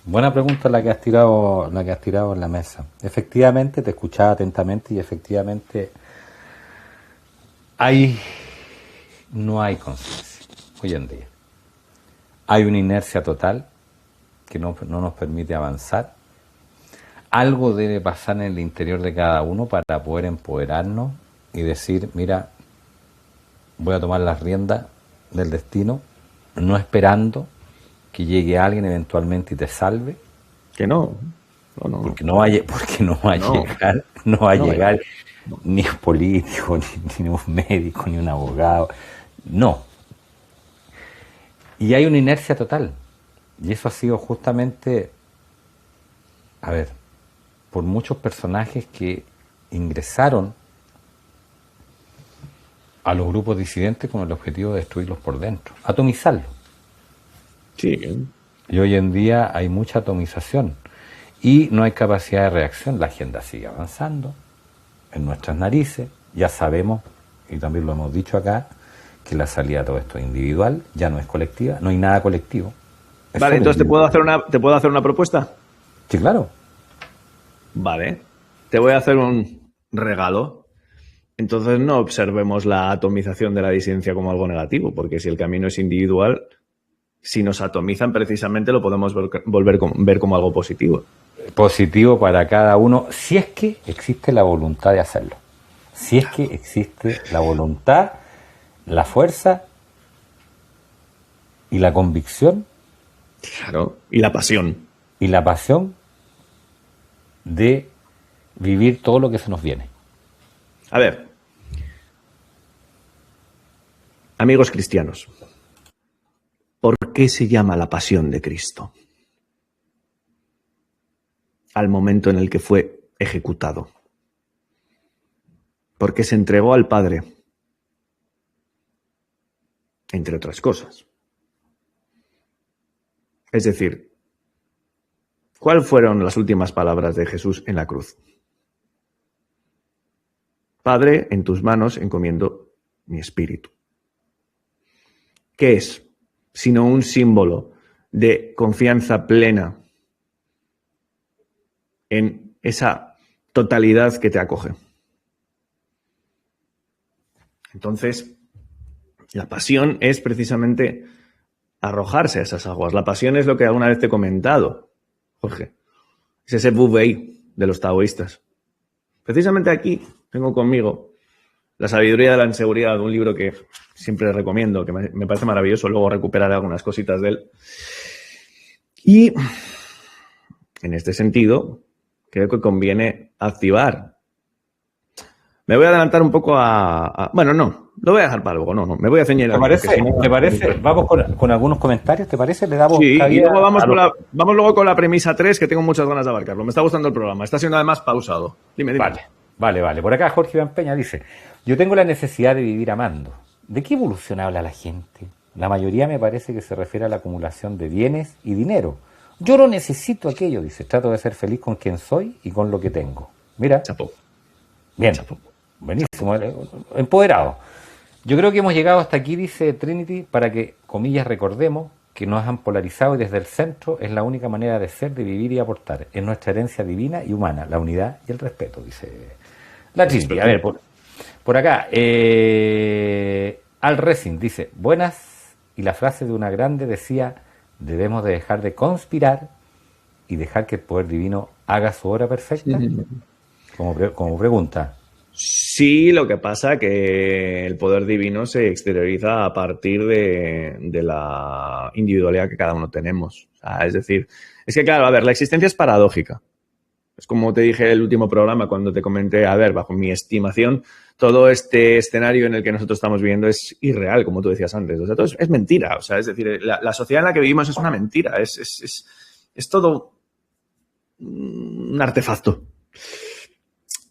Buena pregunta la que has tirado en la mesa. Efectivamente, te escuchaba atentamente y efectivamente no hay conciencia hoy en día. Hay una inercia total que no nos permite avanzar. Algo debe pasar en el interior de cada uno para poder empoderarnos y decir, mira, voy a tomar las riendas del destino, no esperando que llegue alguien eventualmente y te salve. Que no. Porque no va a llegar ni un político, ni un médico, ni un abogado. No. Y hay una inercia total. Y eso ha sido justamente, por muchos personajes que ingresaron a los grupos disidentes con el objetivo de destruirlos por dentro, atomizarlos. Sí. Y hoy en día hay mucha atomización y no hay capacidad de reacción. La agenda sigue avanzando en nuestras narices. Ya sabemos, y también lo hemos dicho acá, que la salida de todo esto es individual, ya no es colectiva, no hay nada colectivo. Vale, entonces ¿te puedo hacer una propuesta? Sí, claro. Vale, te voy a hacer un regalo. Entonces no observemos la atomización de la disidencia como algo negativo, porque si el camino es individual, si nos atomizan precisamente lo podemos ver como algo positivo. Positivo para cada uno, si es que existe la voluntad de hacerlo. Si es que existe la voluntad, la fuerza y la convicción. Claro, y la pasión. Y la pasión de vivir todo lo que se nos viene. A ver, amigos cristianos, ¿por qué se llama la pasión de Cristo? Al momento en el que fue ejecutado. Porque se entregó al Padre, entre otras cosas. Es decir, ¿cuáles fueron las últimas palabras de Jesús en la cruz? Padre, en tus manos encomiendo mi espíritu. ¿Qué es? Sino un símbolo de confianza plena en esa totalidad que te acoge. Entonces, la pasión es precisamente arrojarse a esas aguas. La pasión es lo que alguna vez te he comentado, Jorge. Es ese Wu-Wei de los taoístas. Precisamente aquí tengo conmigo La sabiduría de la inseguridad, un libro que siempre recomiendo, que me parece maravilloso. Luego recuperaré algunas cositas de él. Y en este sentido, creo que conviene activar. Me voy a adelantar un poco bueno, no, lo voy a dejar para luego. No, me voy a ceñir. ¿Te parece? Vamos con algunos comentarios, ¿te parece? Le damos sí, y luego vamos luego con la premisa 3, que tengo muchas ganas de abarcarlo. Me está gustando el programa. Está siendo además pausado. Dime. Vale. Por acá Jorge Iván Peña dice: yo tengo la necesidad de vivir amando. ¿De qué evolución habla la gente? La mayoría me parece que se refiere a la acumulación de bienes y dinero. Yo no necesito aquello, dice. Trato de ser feliz con quien soy y con lo que tengo. Mira. Chapo. Bien. Chapo. Buenísimo. Empoderado. Yo creo que hemos llegado hasta aquí, dice Trinity, para que, comillas, recordemos que nos han polarizado y desde el centro es la única manera de ser, de vivir y aportar. Es nuestra herencia divina y humana, la unidad y el respeto, dice la Trinity. A ver, por acá, Al Racing dice: buenas, y la frase de una grande decía: debemos de dejar de conspirar y dejar que el poder divino haga su obra perfecta. Como pregunta. Sí, lo que pasa que el poder divino se exterioriza a partir de la individualidad que cada uno tenemos. O sea, es decir, es que claro, a ver, la existencia es paradójica. Es como te dije en el último programa cuando te comenté, a ver, bajo mi estimación, todo este escenario en el que nosotros estamos viviendo es irreal, como tú decías antes. O sea, todo es mentira. O sea, es decir, la sociedad en la que vivimos es una mentira. Es todo un artefacto.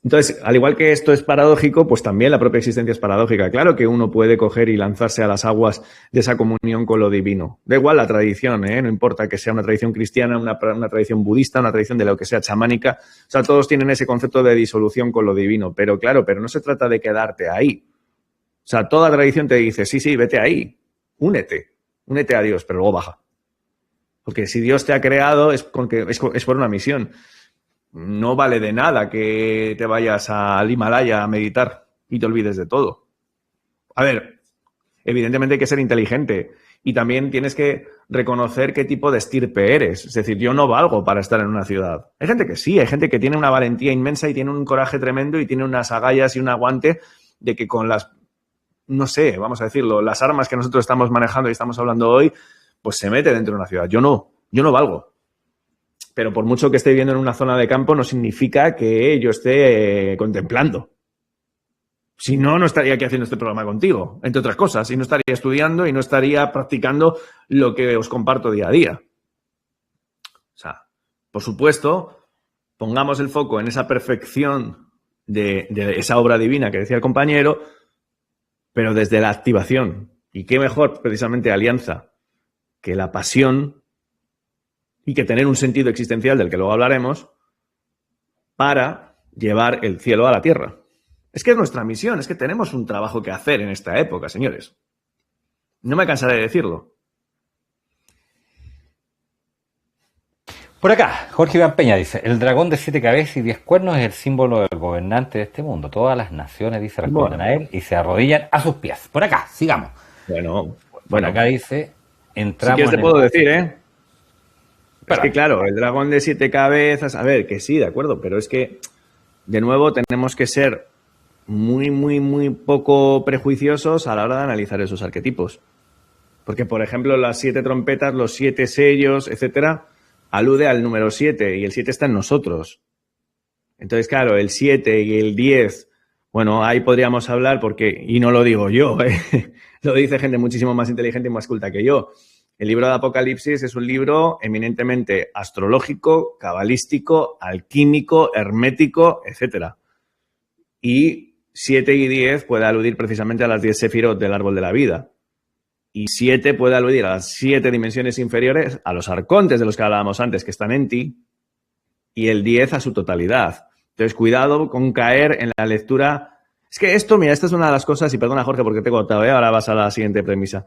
Entonces, al igual que esto es paradójico, pues también la propia existencia es paradójica. Claro que uno puede coger y lanzarse a las aguas de esa comunión con lo divino. Da igual la tradición, no importa que sea una tradición cristiana, una tradición budista, una tradición de lo que sea chamánica. O sea, todos tienen ese concepto de disolución con lo divino. Pero claro, no se trata de quedarte ahí. O sea, toda tradición te dice, sí, vete ahí, únete a Dios, pero luego baja. Porque si Dios te ha creado es por una misión. No vale de nada que te vayas al Himalaya a meditar y te olvides de todo. A ver, evidentemente hay que ser inteligente y también tienes que reconocer qué tipo de estirpe eres. Es decir, yo no valgo para estar en una ciudad. Hay gente que sí, hay gente que tiene una valentía inmensa y tiene un coraje tremendo y tiene unas agallas y un aguante de que con las, no sé, vamos a decirlo, las armas que nosotros estamos manejando y estamos hablando hoy, pues se mete dentro de una ciudad. Yo no valgo. Pero por mucho que esté viviendo en una zona de campo, no significa que yo esté contemplando. Si no, no estaría aquí haciendo este programa contigo, entre otras cosas. Y no estaría estudiando y no estaría practicando lo que os comparto día a día. O sea, por supuesto, pongamos el foco en esa perfección de esa obra divina que decía el compañero, pero desde la activación. Y qué mejor, precisamente, alianza que la pasión y que tener un sentido existencial del que luego hablaremos para llevar el cielo a la tierra. Es que es nuestra misión, es que tenemos un trabajo que hacer en esta época, señores. No me cansaré de decirlo. Por acá, Jorge Iván Peña dice: el dragón de 7 cabezas y 10 cuernos es el símbolo del gobernante de este mundo. Todas las naciones, dice, responden a él y se arrodillan a sus pies. Por acá, sigamos. Por acá dice: entramos. Si quieres te puedo decir, Es que claro, el dragón de 7 cabezas, a ver, que sí, de acuerdo, pero es que, de nuevo, tenemos que ser muy poco prejuiciosos a la hora de analizar esos arquetipos. Porque, por ejemplo, las 7 trompetas, los 7 sellos, etcétera, alude al número 7 y el 7 está en nosotros. Entonces, claro, el 7 y el 10, bueno, ahí podríamos hablar porque, y no lo digo yo, lo dice gente muchísimo más inteligente y más culta que yo. El libro de Apocalipsis es un libro eminentemente astrológico, cabalístico, alquímico, hermético, etcétera. Y 7 y 10 puede aludir precisamente a las 10 sefirot del árbol de la vida. Y 7 puede aludir a las 7 dimensiones inferiores, a los arcontes de los que hablábamos antes, que están en ti, y el 10 a su totalidad. Entonces, cuidado con caer en la lectura. Es que esto, mira, esta es una de las cosas, y perdona, Jorge, porque te he cortado, ahora vas a la siguiente premisa.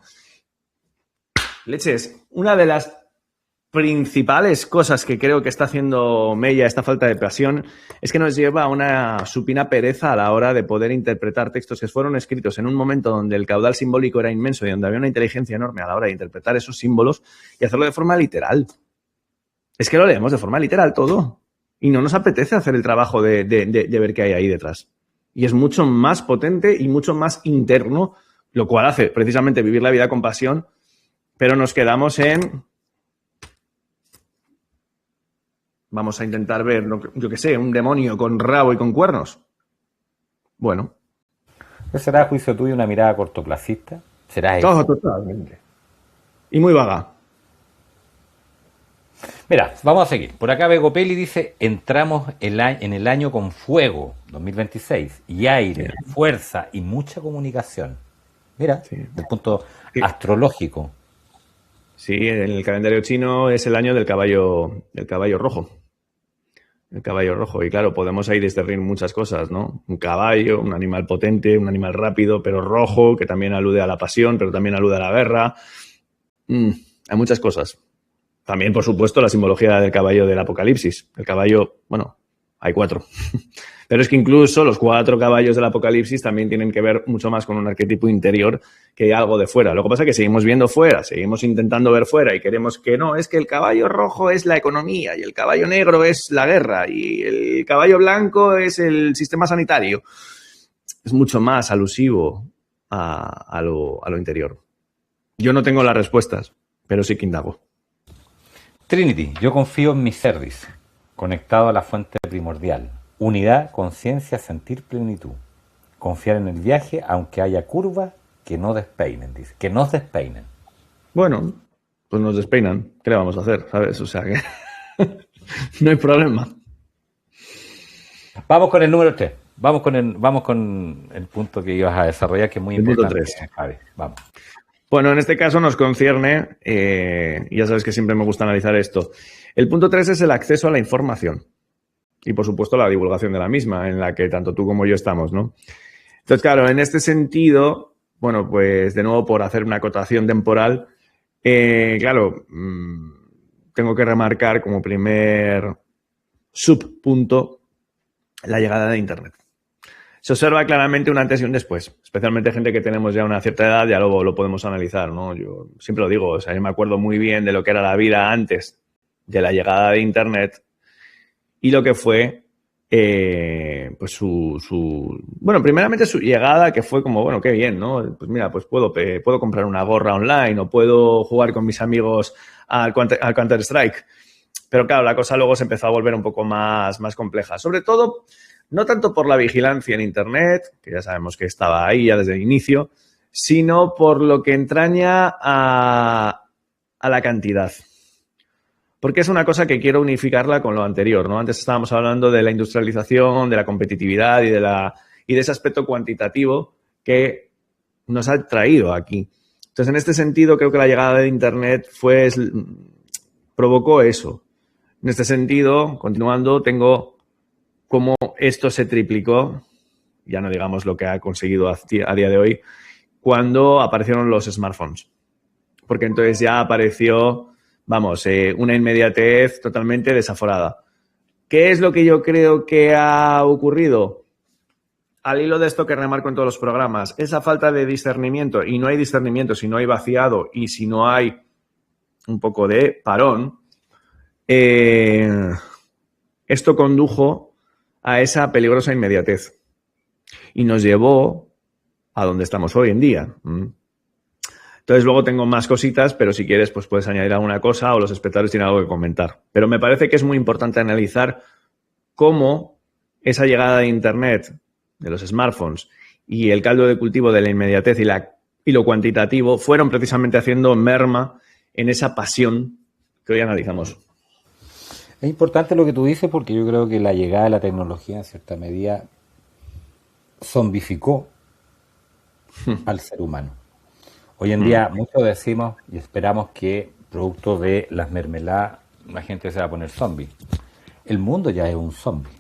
Leches, una de las principales cosas que creo que está haciendo Mella, esta falta de pasión, es que nos lleva a una supina pereza a la hora de poder interpretar textos que fueron escritos en un momento donde el caudal simbólico era inmenso y donde había una inteligencia enorme a la hora de interpretar esos símbolos y hacerlo de forma literal. Es que lo leemos de forma literal todo y no nos apetece hacer el trabajo de ver qué hay ahí detrás. Y es mucho más potente y mucho más interno, lo cual hace precisamente vivir la vida con pasión, pero nos quedamos en... Vamos a intentar ver, yo qué sé, un demonio con rabo y con cuernos. Bueno. ¿Será a juicio tuyo una mirada cortoplacista? ¿Será eso? Totalmente. Y muy vaga. Mira, vamos a seguir. Por acá Begopelli dice, entramos en el año con fuego, 2026, y aire, fuerza y mucha comunicación. Mira, desde el punto astrológico. Sí, en el calendario chino es el año del caballo rojo. El caballo rojo. Y claro, podemos ahí discernir muchas cosas, ¿no? Un caballo, un animal potente, un animal rápido, pero rojo, que también alude a la pasión, pero también alude a la guerra. Hay muchas cosas. También, por supuesto, la simbología del caballo del Apocalipsis. El caballo, bueno, hay 4. Pero es que incluso los 4 caballos del Apocalipsis también tienen que ver mucho más con un arquetipo interior que algo de fuera. Lo que pasa es que seguimos viendo fuera, seguimos intentando ver fuera y queremos que no, es que el caballo rojo es la economía y el caballo negro es la guerra y el caballo blanco es el sistema sanitario. Es mucho más alusivo a lo interior. Yo no tengo las respuestas, pero sí que indago. Trinity, yo confío en mi service, conectado a la fuente primordial. Unidad, conciencia, sentir plenitud. Confiar en el viaje, aunque haya curvas que no despeinen, dice. Que nos despeinen. Bueno, pues nos despeinan. ¿Qué le vamos a hacer? ¿Sabes? O sea que no hay problema. Vamos con el número 3. Vamos con el punto que ibas a desarrollar, que es muy importante. Punto 3. Javi, vamos. Bueno, en este caso nos concierne, ya sabes que siempre me gusta analizar esto. El punto 3 es el acceso a la información y, por supuesto, la divulgación de la misma, en la que tanto tú como yo estamos, ¿no? Entonces, claro, en este sentido, bueno, pues de nuevo por hacer una acotación temporal, claro, tengo que remarcar como primer subpunto la llegada de Internet. Se observa claramente un antes y un después, especialmente gente que tenemos ya una cierta edad, ya lo podemos analizar, ¿no? Yo siempre lo digo, o sea, yo me acuerdo muy bien de lo que era la vida antes de la llegada de Internet y lo que fue, pues bueno, primeramente su llegada, que fue como, bueno, qué bien, ¿no? Pues mira, pues puedo comprar una gorra online o puedo jugar con mis amigos al Counter-Strike. Pero claro, la cosa luego se empezó a volver un poco más compleja. Sobre todo, no tanto por la vigilancia en Internet, que ya sabemos que estaba ahí ya desde el inicio, sino por lo que entraña a la cantidad. Porque es una cosa que quiero unificarla con lo anterior, ¿no? Antes estábamos hablando de la industrialización, de la competitividad y de ese aspecto cuantitativo que nos ha traído aquí. Entonces, en este sentido, creo que la llegada de Internet provocó eso. En este sentido, continuando, tengo cómo esto se triplicó, ya no digamos lo que ha conseguido a día de hoy, cuando aparecieron los smartphones. Porque entonces ya apareció, vamos, una inmediatez totalmente desaforada. ¿Qué es lo que yo creo que ha ocurrido? Al hilo de esto que remarco en todos los programas, esa falta de discernimiento, y no hay discernimiento si no hay vaciado y si no hay un poco de parón, esto condujo a esa peligrosa inmediatez y nos llevó a donde estamos hoy en día. Entonces luego tengo más cositas, pero si quieres pues puedes añadir alguna cosa o los espectadores tienen algo que comentar. Pero me parece que es muy importante analizar cómo esa llegada de Internet, de los smartphones y el caldo de cultivo de la inmediatez y lo cuantitativo fueron precisamente haciendo merma en esa pasión que hoy analizamos. Es importante lo que tú dices porque yo creo que la llegada de la tecnología en cierta medida zombificó al ser humano. Hoy en día muchos decimos y esperamos que producto de las mermeladas la gente se va a poner zombie. El mundo ya es un zombie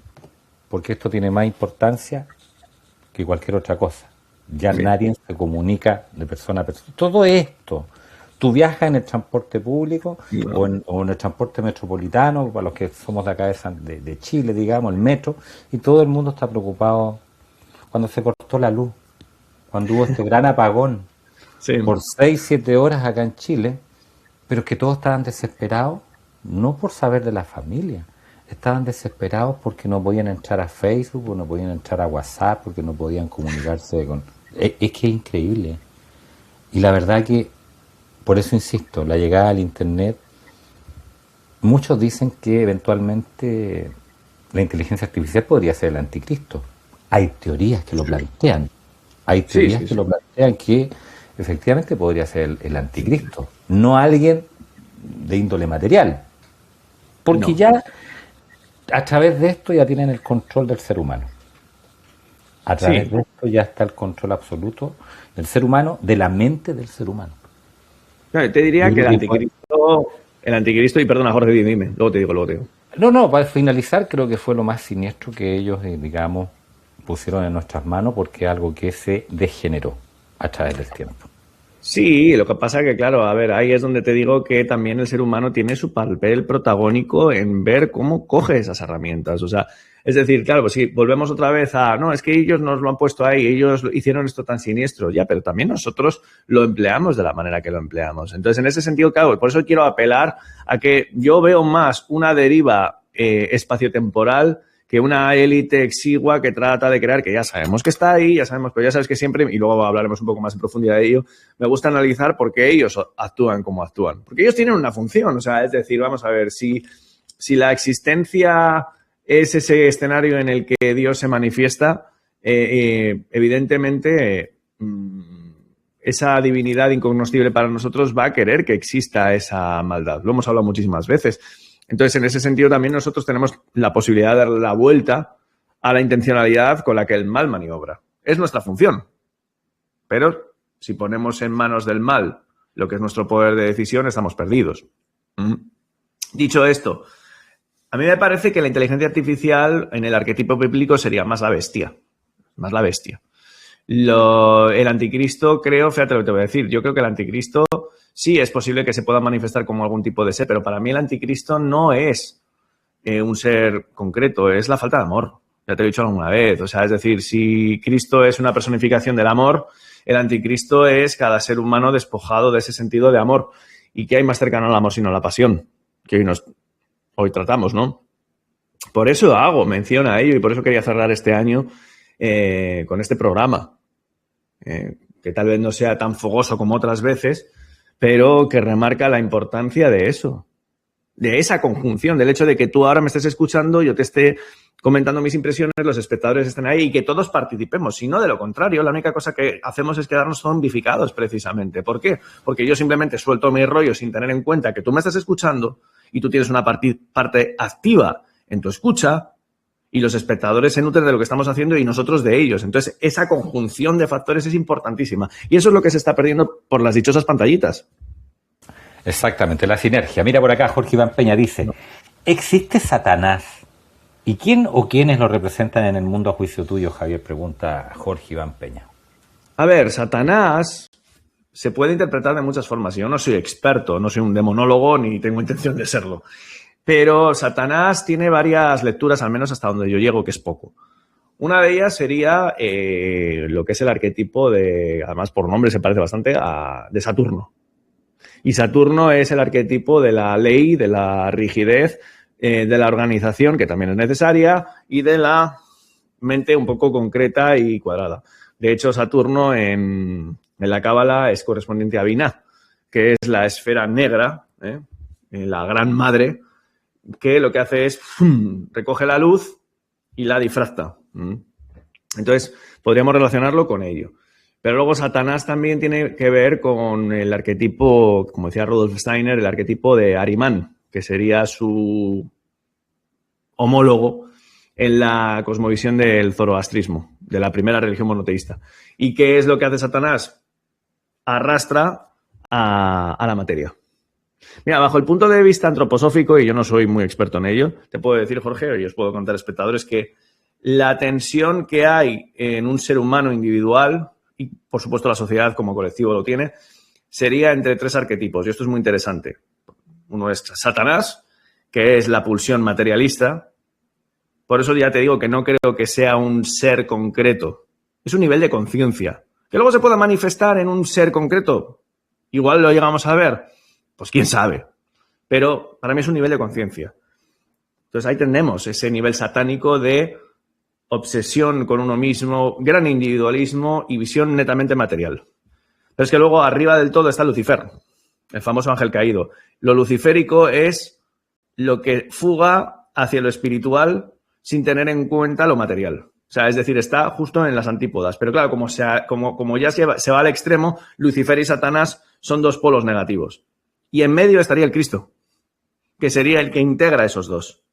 porque esto tiene más importancia que cualquier otra cosa. Ya nadie se comunica de persona a persona. Todo esto, Tú viajas en el transporte público No. o en el transporte metropolitano, para los que somos de acá de Chile, digamos, el metro, y todo el mundo está preocupado cuando se cortó la luz, cuando hubo este gran apagón Sí. por 6, 7 horas acá en Chile, pero es que todos estaban desesperados, no por saber de la familia, estaban desesperados porque no podían entrar a Facebook, o no podían entrar a WhatsApp, porque no podían comunicarse con... Es que es increíble. Y la verdad que, por eso insisto, la llegada al Internet, muchos dicen que eventualmente la inteligencia artificial podría ser el anticristo. Hay teorías que lo plantean. Hay Sí, teorías sí, que sí. lo plantean que efectivamente podría ser el anticristo. No alguien de índole material. Porque No. ya a través de esto ya tienen el control del ser humano. A través Sí. de esto ya está el control absoluto del ser humano, de la mente del ser humano. Claro, te diría Yo que creo que el anticristo, y perdona, Jorge, dime, luego te digo. no, para finalizar, creo que fue lo más siniestro que ellos, digamos, pusieron en nuestras manos, porque es algo que se degeneró a través del tiempo. Sí, lo que pasa que, claro, a ver, ahí es donde te digo que también el ser humano tiene su papel protagónico en ver cómo coge esas herramientas. O sea, es decir, claro, pues si volvemos otra vez a, no, es que ellos nos lo han puesto ahí, ellos hicieron esto tan siniestro, ya, pero también nosotros lo empleamos de la manera que lo empleamos. Entonces, en ese sentido, claro, por eso quiero apelar a que yo veo más una deriva espaciotemporal que una élite exigua que trata de crear, que ya sabemos que está ahí, ya sabemos, pero ya sabes que siempre, y luego hablaremos un poco más en profundidad de ello, me gusta analizar por qué ellos actúan como actúan. Porque ellos tienen una función, o sea, es decir, vamos a ver, si la existencia es ese escenario en el que Dios se manifiesta, evidentemente esa divinidad incognoscible para nosotros va a querer que exista esa maldad. Lo hemos hablado muchísimas veces. Entonces, en ese sentido, también nosotros tenemos la posibilidad de darle la vuelta a la intencionalidad con la que el mal maniobra. Es nuestra función. Pero si ponemos en manos del mal lo que es nuestro poder de decisión, estamos perdidos. Dicho esto, a mí me parece que la inteligencia artificial en el arquetipo bíblico sería más la bestia. Más la bestia. El anticristo, creo, fíjate lo que te voy a decir, yo creo que el anticristo sí es posible que se pueda manifestar como algún tipo de ser, pero para mí el anticristo no es un ser concreto, es la falta de amor. Ya te lo he dicho alguna vez. O sea, es decir, si Cristo es una personificación del amor, el anticristo es cada ser humano despojado de ese sentido de amor. ¿Y qué hay más cercano al amor sino la pasión? Que hoy tratamos, ¿no? Por eso hago mención a ello y por eso quería cerrar este año con este programa. Que tal vez no sea tan fogoso como otras veces, pero que remarca la importancia de eso, de esa conjunción, del hecho de que tú ahora me estés escuchando, yo te esté comentando mis impresiones, los espectadores estén ahí y que todos participemos. Si no, de lo contrario, la única cosa que hacemos es quedarnos zombificados precisamente. ¿Por qué? Porque yo simplemente suelto mi rollo sin tener en cuenta que tú me estás escuchando y tú tienes una parte activa en tu escucha, y los espectadores se nutren de lo que estamos haciendo y nosotros de ellos. Entonces, esa conjunción de factores es importantísima. Y eso es lo que se está perdiendo por las dichosas pantallitas. Exactamente, la sinergia. Mira por acá, Jorge Iván Peña dice, ¿existe Satanás? ¿Y quién o quiénes lo representan en el mundo a juicio tuyo, Javier? Pregunta Jorge Iván Peña. A ver, Satanás se puede interpretar de muchas formas. Yo no soy experto, no soy un demonólogo ni tengo intención de serlo. Pero Satanás tiene varias lecturas, al menos hasta donde yo llego, que es poco. Una de ellas sería lo que es el arquetipo de, además por nombre se parece bastante, de Saturno. Y Saturno es el arquetipo de la ley, de la rigidez, de la organización, que también es necesaria, y de la mente un poco concreta y cuadrada. De hecho, Saturno en la Cábala es correspondiente a Binah, que es la esfera negra, la gran madre, que lo que hace es recoge la luz y la difracta. Entonces, podríamos relacionarlo con ello. Pero luego Satanás también tiene que ver con el arquetipo, como decía Rudolf Steiner, el arquetipo de Ahriman, que sería su homólogo en la cosmovisión del zoroastrismo, de la primera religión monoteísta. ¿Y qué es lo que hace Satanás? Arrastra a la materia. Mira, bajo el punto de vista antroposófico, y yo no soy muy experto en ello, te puedo decir, Jorge, y os puedo contar, espectadores, que la tensión que hay en un ser humano individual, y por supuesto la sociedad como colectivo lo tiene, sería entre 3 arquetipos, y esto es muy interesante. Uno es Satanás, que es la pulsión materialista. Por eso ya te digo que no creo que sea un ser concreto. Es un nivel de conciencia. ¿Que luego se pueda manifestar en un ser concreto? Igual lo llegamos a ver. Pues quién sabe. Pero para mí es un nivel de conciencia. Entonces ahí tenemos ese nivel satánico de obsesión con uno mismo, gran individualismo y visión netamente material. Pero es que luego arriba del todo está Lucifer, el famoso ángel caído. Lo luciférico es lo que fuga hacia lo espiritual sin tener en cuenta lo material. O sea, es decir, está justo en las antípodas. Pero claro, como ya se va al extremo, Lucifer y Satanás son 2 polos negativos. Y en medio estaría el Cristo, que sería el que integra esos 2.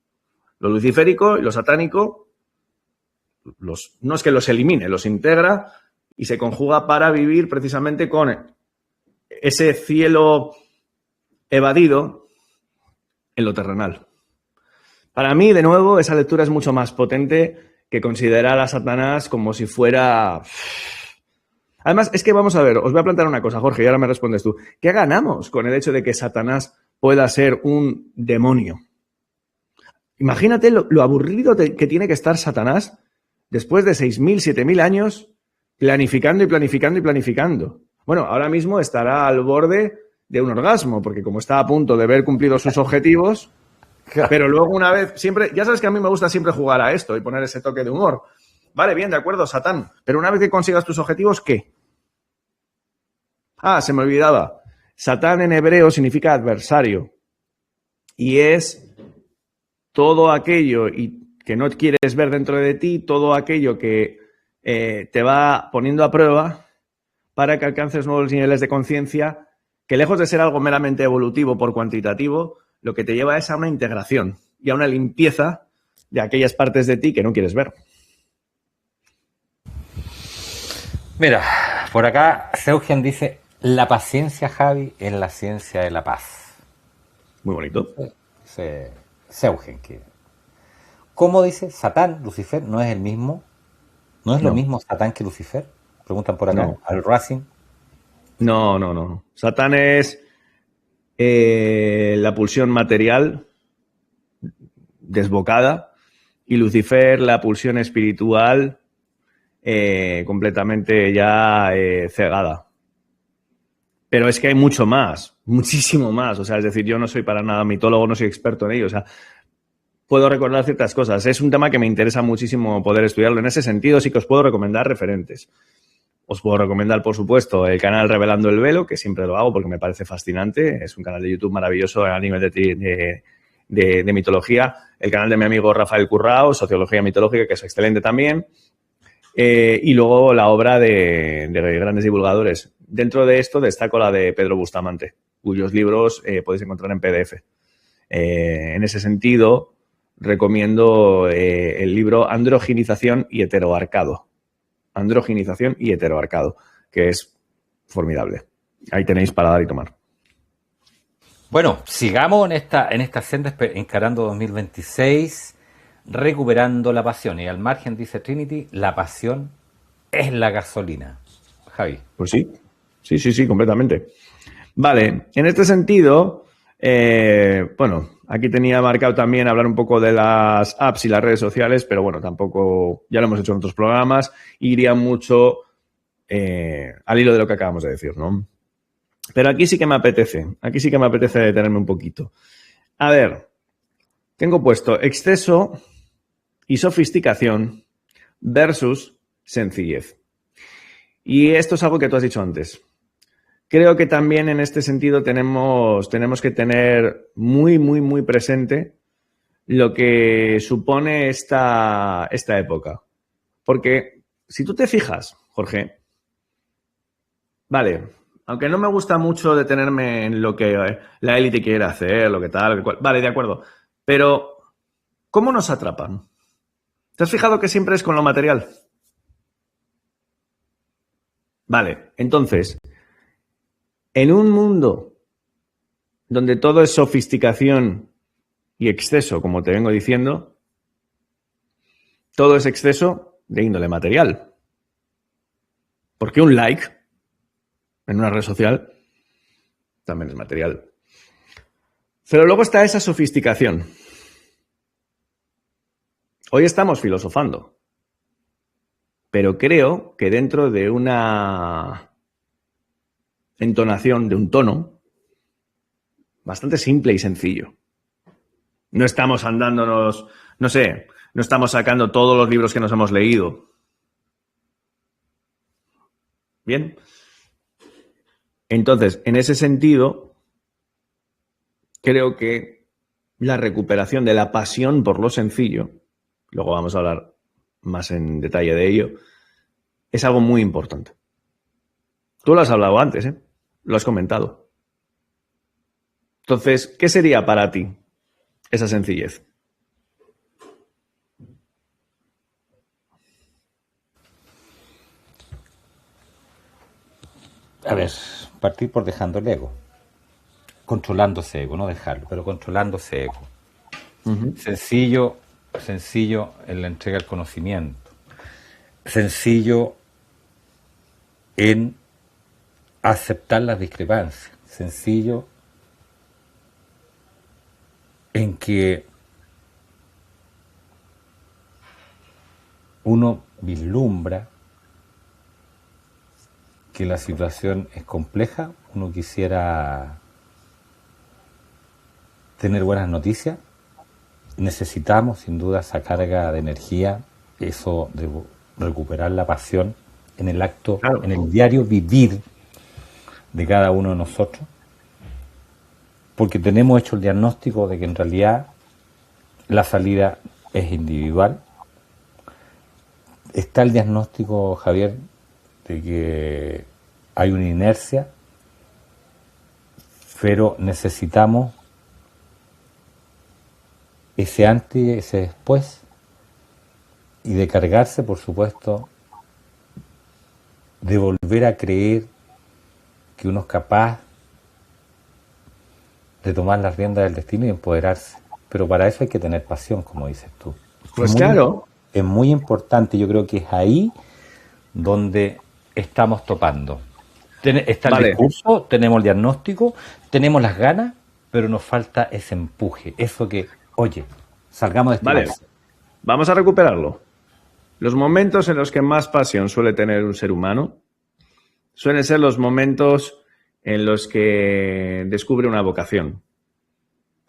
Lo luciférico y lo satánico, no es que los elimine, los integra y se conjuga para vivir precisamente con ese cielo evadido en lo terrenal. Para mí, de nuevo, esa lectura es mucho más potente que considerar a Satanás como si fuera... Además, es que vamos a ver, os voy a plantear una cosa, Jorge, y ahora me respondes tú. ¿Qué ganamos con el hecho de que Satanás pueda ser un demonio? Imagínate lo aburrido que tiene que estar Satanás después de 6.000, 7.000 años planificando y planificando y planificando. Bueno, ahora mismo estará al borde de un orgasmo, porque como está a punto de ver cumplidos sus objetivos, pero luego una vez, siempre, ya sabes que a mí me gusta siempre jugar a esto y poner ese toque de humor. Vale, bien, de acuerdo, Satán, pero una vez que consigas tus objetivos, ¿qué? Ah, se me olvidaba. Satán en hebreo significa adversario y es todo aquello que no quieres ver dentro de ti, todo aquello que te va poniendo a prueba para que alcances nuevos niveles de conciencia, que lejos de ser algo meramente evolutivo por cuantitativo, lo que te lleva es a una integración y a una limpieza de aquellas partes de ti que no quieres ver. Mira, por acá Seugen dice, la paciencia, Javi, es la ciencia de la paz. Muy bonito. Seugen, que... ¿Cómo dice? Satán, Lucifer, ¿no es el mismo? ¿No es lo mismo Satán que Lucifer? Preguntan por acá, al Racing. No. Satán es la pulsión material desbocada y Lucifer la pulsión espiritual completamente ya cegada. Pero es que hay mucho más, muchísimo más. O sea, es decir, yo no soy para nada mitólogo, no soy experto en ello. O sea, puedo recordar ciertas cosas. Es un tema que me interesa muchísimo poder estudiarlo. En ese sentido, sí que os puedo recomendar referentes. Os puedo recomendar, por supuesto, el canal Revelando el Velo, que siempre lo hago porque me parece fascinante. Es un canal de YouTube maravilloso a nivel de mitología. El canal de mi amigo Rafael Currao, Sociología Mitológica, que es excelente también. Y luego la obra de grandes divulgadores. Dentro de esto destaco la de Pedro Bustamante, cuyos libros podéis encontrar en PDF. En ese sentido, recomiendo el libro Androginización y Heteroarcado. Androginización y Heteroarcado, que es formidable. Ahí tenéis para dar y tomar. Bueno, sigamos en esta senda encarando 2026, recuperando la pasión. Y al margen, dice Trinity, la pasión es la gasolina. Javi. Pues sí, completamente. Vale, en este sentido, bueno, aquí tenía marcado también hablar un poco de las apps y las redes sociales, pero bueno, tampoco, ya lo hemos hecho en otros programas, iría mucho al hilo de lo que acabamos de decir, ¿no? Pero aquí sí que me apetece detenerme un poquito. A ver, tengo puesto exceso y sofisticación versus sencillez. Y esto es algo que tú has dicho antes. Creo que también en este sentido tenemos que tener muy presente lo que supone esta época. Porque si tú te fijas, Jorge, vale, aunque no me gusta mucho detenerme en lo que la élite quiere hacer, lo que tal, lo que cual, vale, de acuerdo, pero ¿cómo nos atrapan? ¿Te has fijado que siempre es con lo material? Vale, entonces, en un mundo donde todo es sofisticación y exceso, como te vengo diciendo, todo es exceso de índole material. Porque un like en una red social también es material. Pero luego está esa sofisticación. Hoy estamos filosofando, pero creo que dentro de una entonación, de un tono bastante simple y sencillo. No estamos andándonos, no sé, no estamos sacando todos los libros que nos hemos leído. Bien. Entonces, en ese sentido, creo que la recuperación de la pasión por lo sencillo, luego vamos a hablar más en detalle de ello, es algo muy importante. Tú lo has hablado antes, ¿eh? Lo has comentado. Entonces, ¿qué sería para ti esa sencillez? A ver, partir por dejando el ego. Controlando ese ego, no dejarlo, pero controlando ese ego. Sencillo en la entrega del conocimiento. Sencillo en aceptar las discrepancias. Sencillo en que uno vislumbra que la situación es compleja, uno quisiera tener buenas noticias, necesitamos sin duda esa carga de energía, eso de recuperar la pasión en el acto, claro, en el diario vivir de cada uno de nosotros, porque tenemos hecho el diagnóstico de que en realidad la salida es individual. Está el diagnóstico, Javier, de que hay una inercia, pero necesitamos ese antes, ese después, y de cargarse, por supuesto, de volver a creer que uno es capaz de tomar las riendas del destino y empoderarse. Pero para eso hay que tener pasión, como dices tú. Pues claro. Es muy importante, yo creo que es ahí donde estamos topando. Está el discurso, tenemos el diagnóstico, tenemos las ganas, pero nos falta ese empuje, eso que, oye, salgamos de este Vale, vamos a recuperarlo. Los momentos en los que más pasión suele tener un ser humano suelen ser los momentos en los que descubre una vocación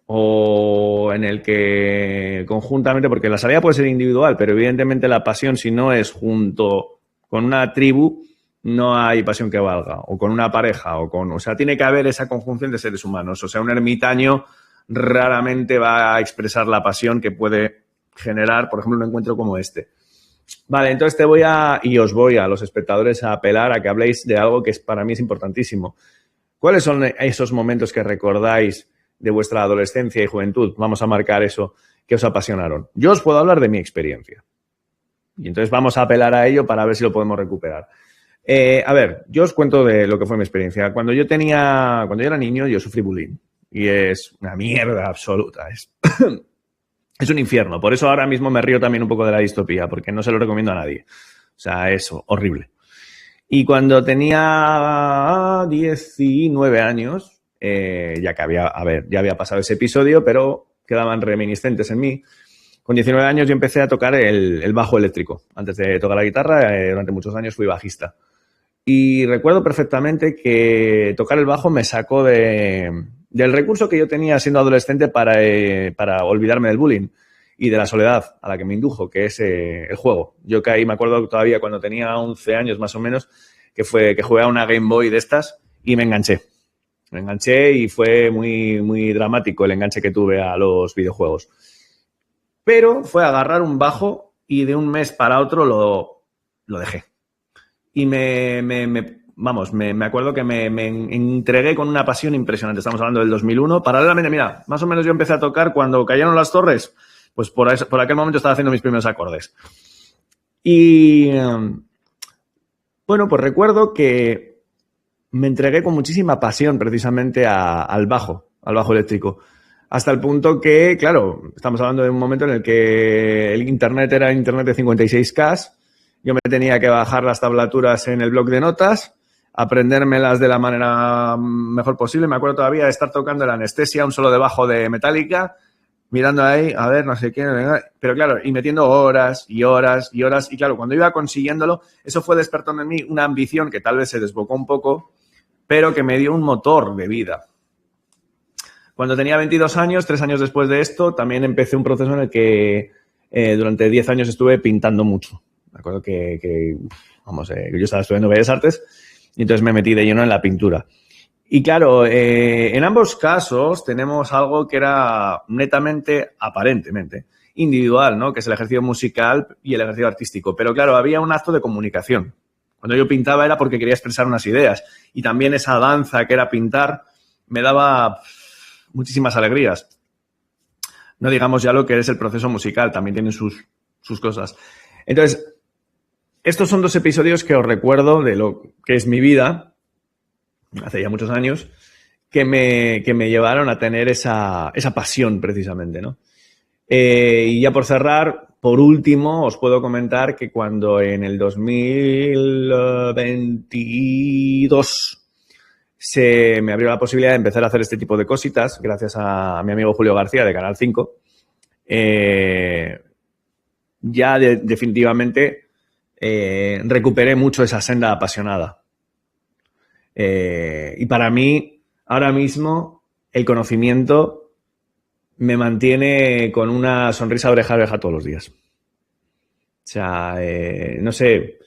o en el que conjuntamente, porque la salida puede ser individual, pero evidentemente la pasión, si no es junto con una tribu, no hay pasión que valga, o con una pareja, o sea, tiene que haber esa conjunción de seres humanos. O sea, un ermitaño raramente va a expresar la pasión que puede generar, por ejemplo, un encuentro como este. Vale, entonces os voy a los espectadores a apelar a que habléis de algo que para mí es importantísimo. ¿Cuáles son esos momentos que recordáis de vuestra adolescencia y juventud? Vamos a marcar eso, que os apasionaron. Yo os puedo hablar de mi experiencia. Y entonces vamos a apelar a ello para ver si lo podemos recuperar. A ver, yo os cuento de lo que fue mi experiencia. Cuando yo era niño, yo sufrí bullying. Y es una mierda absoluta. Es un infierno. Por eso ahora mismo me río también un poco de la distopía, porque no se lo recomiendo a nadie. O sea, es horrible. Y cuando tenía 19 años, ya había pasado ese episodio, pero quedaban reminiscentes en mí. Con 19 años yo empecé a tocar el bajo eléctrico. Antes de tocar la guitarra, durante muchos años fui bajista. Y recuerdo perfectamente que tocar el bajo me sacó del recurso que yo tenía siendo adolescente para olvidarme del bullying y de la soledad a la que me indujo, que es el juego. Yo caí, me acuerdo todavía cuando tenía 11 años más o menos, que jugué a una Game Boy de estas y me enganché. Me enganché y fue muy, muy dramático el enganche que tuve a los videojuegos. Pero fue agarrar un bajo y de un mes para otro lo dejé. Y me acuerdo que me entregué con una pasión impresionante. Estamos hablando del 2001. Paralelamente, mira, más o menos yo empecé a tocar cuando cayeron las torres. Pues por aquel momento estaba haciendo mis primeros acordes. Y bueno, pues recuerdo que me entregué con muchísima pasión precisamente al bajo eléctrico. Hasta el punto que, claro, estamos hablando de un momento en el que el internet era internet de 56K. Yo me tenía que bajar las tablaturas en el bloc de notas, aprendérmelas de la manera mejor posible. Me acuerdo todavía de estar tocando la anestesia, un solo de bajo de Metallica, mirando ahí, a ver, no sé qué, pero claro, y metiendo horas y horas y horas. Y claro, cuando iba consiguiéndolo, eso fue despertando en mí una ambición que tal vez se desbocó un poco, pero que me dio un motor de vida. Cuando tenía 22 años, 3 años después de esto, también empecé un proceso en el que durante 10 años estuve pintando mucho. Me acuerdo que yo estaba estudiando Bellas Artes y entonces me metí de lleno en la pintura. Y claro, en ambos casos tenemos algo que era netamente, aparentemente, individual, ¿no? Que es el ejercicio musical y el ejercicio artístico. Pero claro, había un acto de comunicación. Cuando yo pintaba era porque quería expresar unas ideas. Y también esa danza que era pintar me daba muchísimas alegrías. No digamos ya lo que es el proceso musical, también tiene sus cosas. Entonces, estos son 2 episodios que os recuerdo de lo que es mi vida, hace ya muchos años, que me llevaron a tener esa pasión precisamente, ¿no? Y ya por cerrar, por último, os puedo comentar que cuando en el 2022 se me abrió la posibilidad de empezar a hacer este tipo de cositas, gracias a mi amigo Julio García de Canal 5, definitivamente recuperé mucho esa senda apasionada. Y para mí, ahora mismo, el conocimiento me mantiene con una sonrisa oreja a oreja todos los días. O sea, no sé,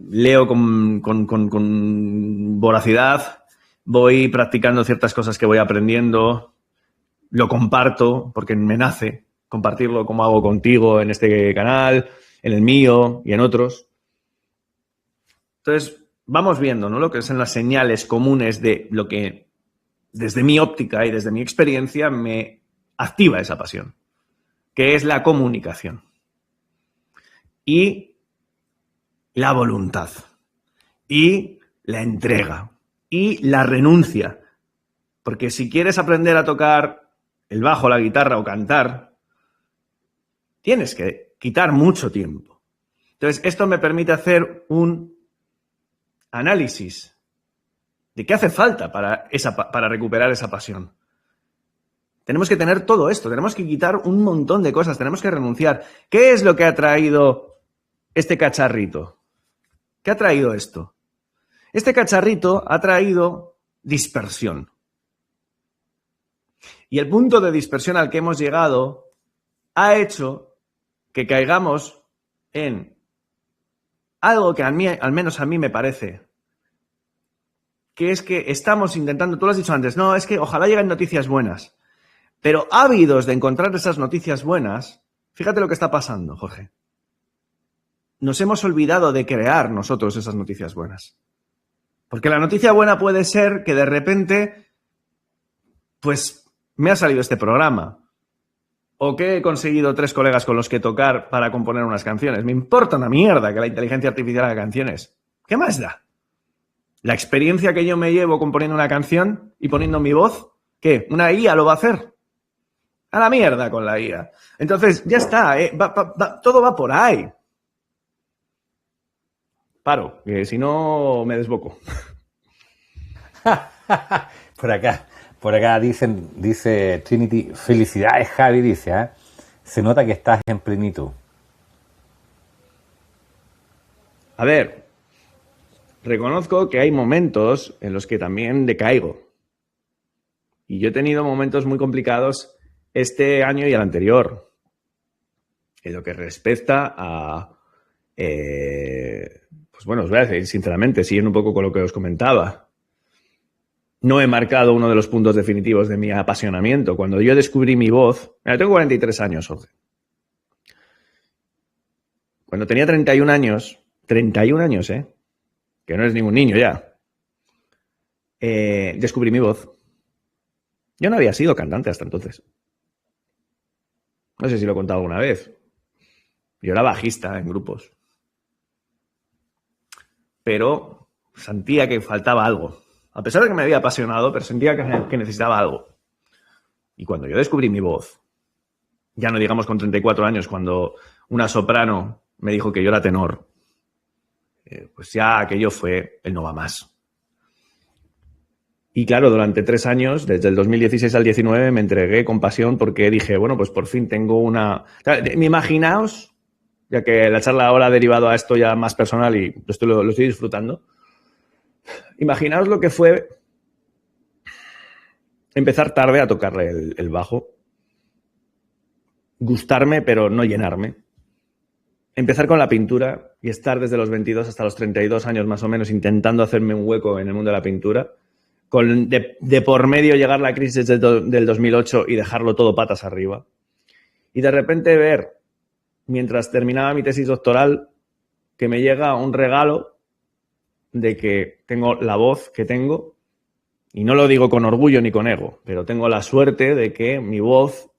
leo con voracidad, voy practicando ciertas cosas que voy aprendiendo, lo comparto porque me nace compartirlo como hago contigo en este canal, en el mío y en otros. Entonces, vamos viendo, ¿no? Lo que son las señales comunes de lo que, desde mi óptica y desde mi experiencia, me activa esa pasión, que es la comunicación y la voluntad y la entrega y la renuncia. Porque si quieres aprender a tocar el bajo, la guitarra o cantar, tienes que quitar mucho tiempo. Entonces, esto me permite hacer un análisis de qué hace falta para recuperar esa pasión. Tenemos que tener todo esto, tenemos que quitar un montón de cosas, tenemos que renunciar. ¿Qué es lo que ha traído este cacharrito? ¿Qué ha traído esto? Este cacharrito ha traído dispersión. Y el punto de dispersión al que hemos llegado ha hecho que caigamos en algo que al menos a mí me parece, que es que estamos intentando, tú lo has dicho antes, no, es que ojalá lleguen noticias buenas, pero ávidos de encontrar esas noticias buenas, fíjate lo que está pasando, Jorge. Nos hemos olvidado de crear nosotros esas noticias buenas. Porque la noticia buena puede ser que de repente, pues, me ha salido este programa. O que he conseguido 3 colegas con los que tocar para componer unas canciones. Me importa una mierda que la inteligencia artificial haga canciones. ¿Qué más da? La experiencia que yo me llevo componiendo una canción y poniendo mi voz, ¿qué? ¿Una IA lo va a hacer? A la mierda con la IA. Entonces, ya está, todo va por ahí. Paro, que si no me desboco. Por acá dice Trinity, felicidades Javi, dice, ¿eh? Se nota que estás en plenitud. A ver, reconozco que hay momentos en los que también decaigo. Y yo he tenido momentos muy complicados este año y el anterior. En lo que respecta a... pues bueno, os voy a decir sinceramente, siguiendo un poco con lo que os comentaba. No he marcado uno de los puntos definitivos de mi apasionamiento. Cuando yo descubrí mi voz... Mira, tengo 43 años, Jorge. Cuando tenía 31 años, que no es ningún niño ya, descubrí mi voz. Yo no había sido cantante hasta entonces. No sé si lo he contado alguna vez. Yo era bajista en grupos. Pero sentía que faltaba algo. A pesar de que me había apasionado, pero sentía que necesitaba algo. Y cuando yo descubrí mi voz, ya no digamos con 34 años, cuando una soprano me dijo que yo era tenor, pues ya aquello fue el no va más. Y claro, durante 3 años, desde el 2016 al 19, me entregué con pasión porque dije, bueno, pues por fin tengo una... Imaginaos, ya que la charla ahora ha derivado a esto ya más personal y lo estoy disfrutando, imaginaos lo que fue empezar tarde a tocarle el bajo, gustarme pero no llenarme, empezar con la pintura y estar desde los 22 hasta los 32 años más o menos intentando hacerme un hueco en el mundo de la pintura, de por medio llegar la crisis del 2008 y dejarlo todo patas arriba. Y de repente ver, mientras terminaba mi tesis doctoral, que me llega un regalo de que tengo la voz que tengo, y no lo digo con orgullo ni con ego, pero tengo la suerte de que mi voz,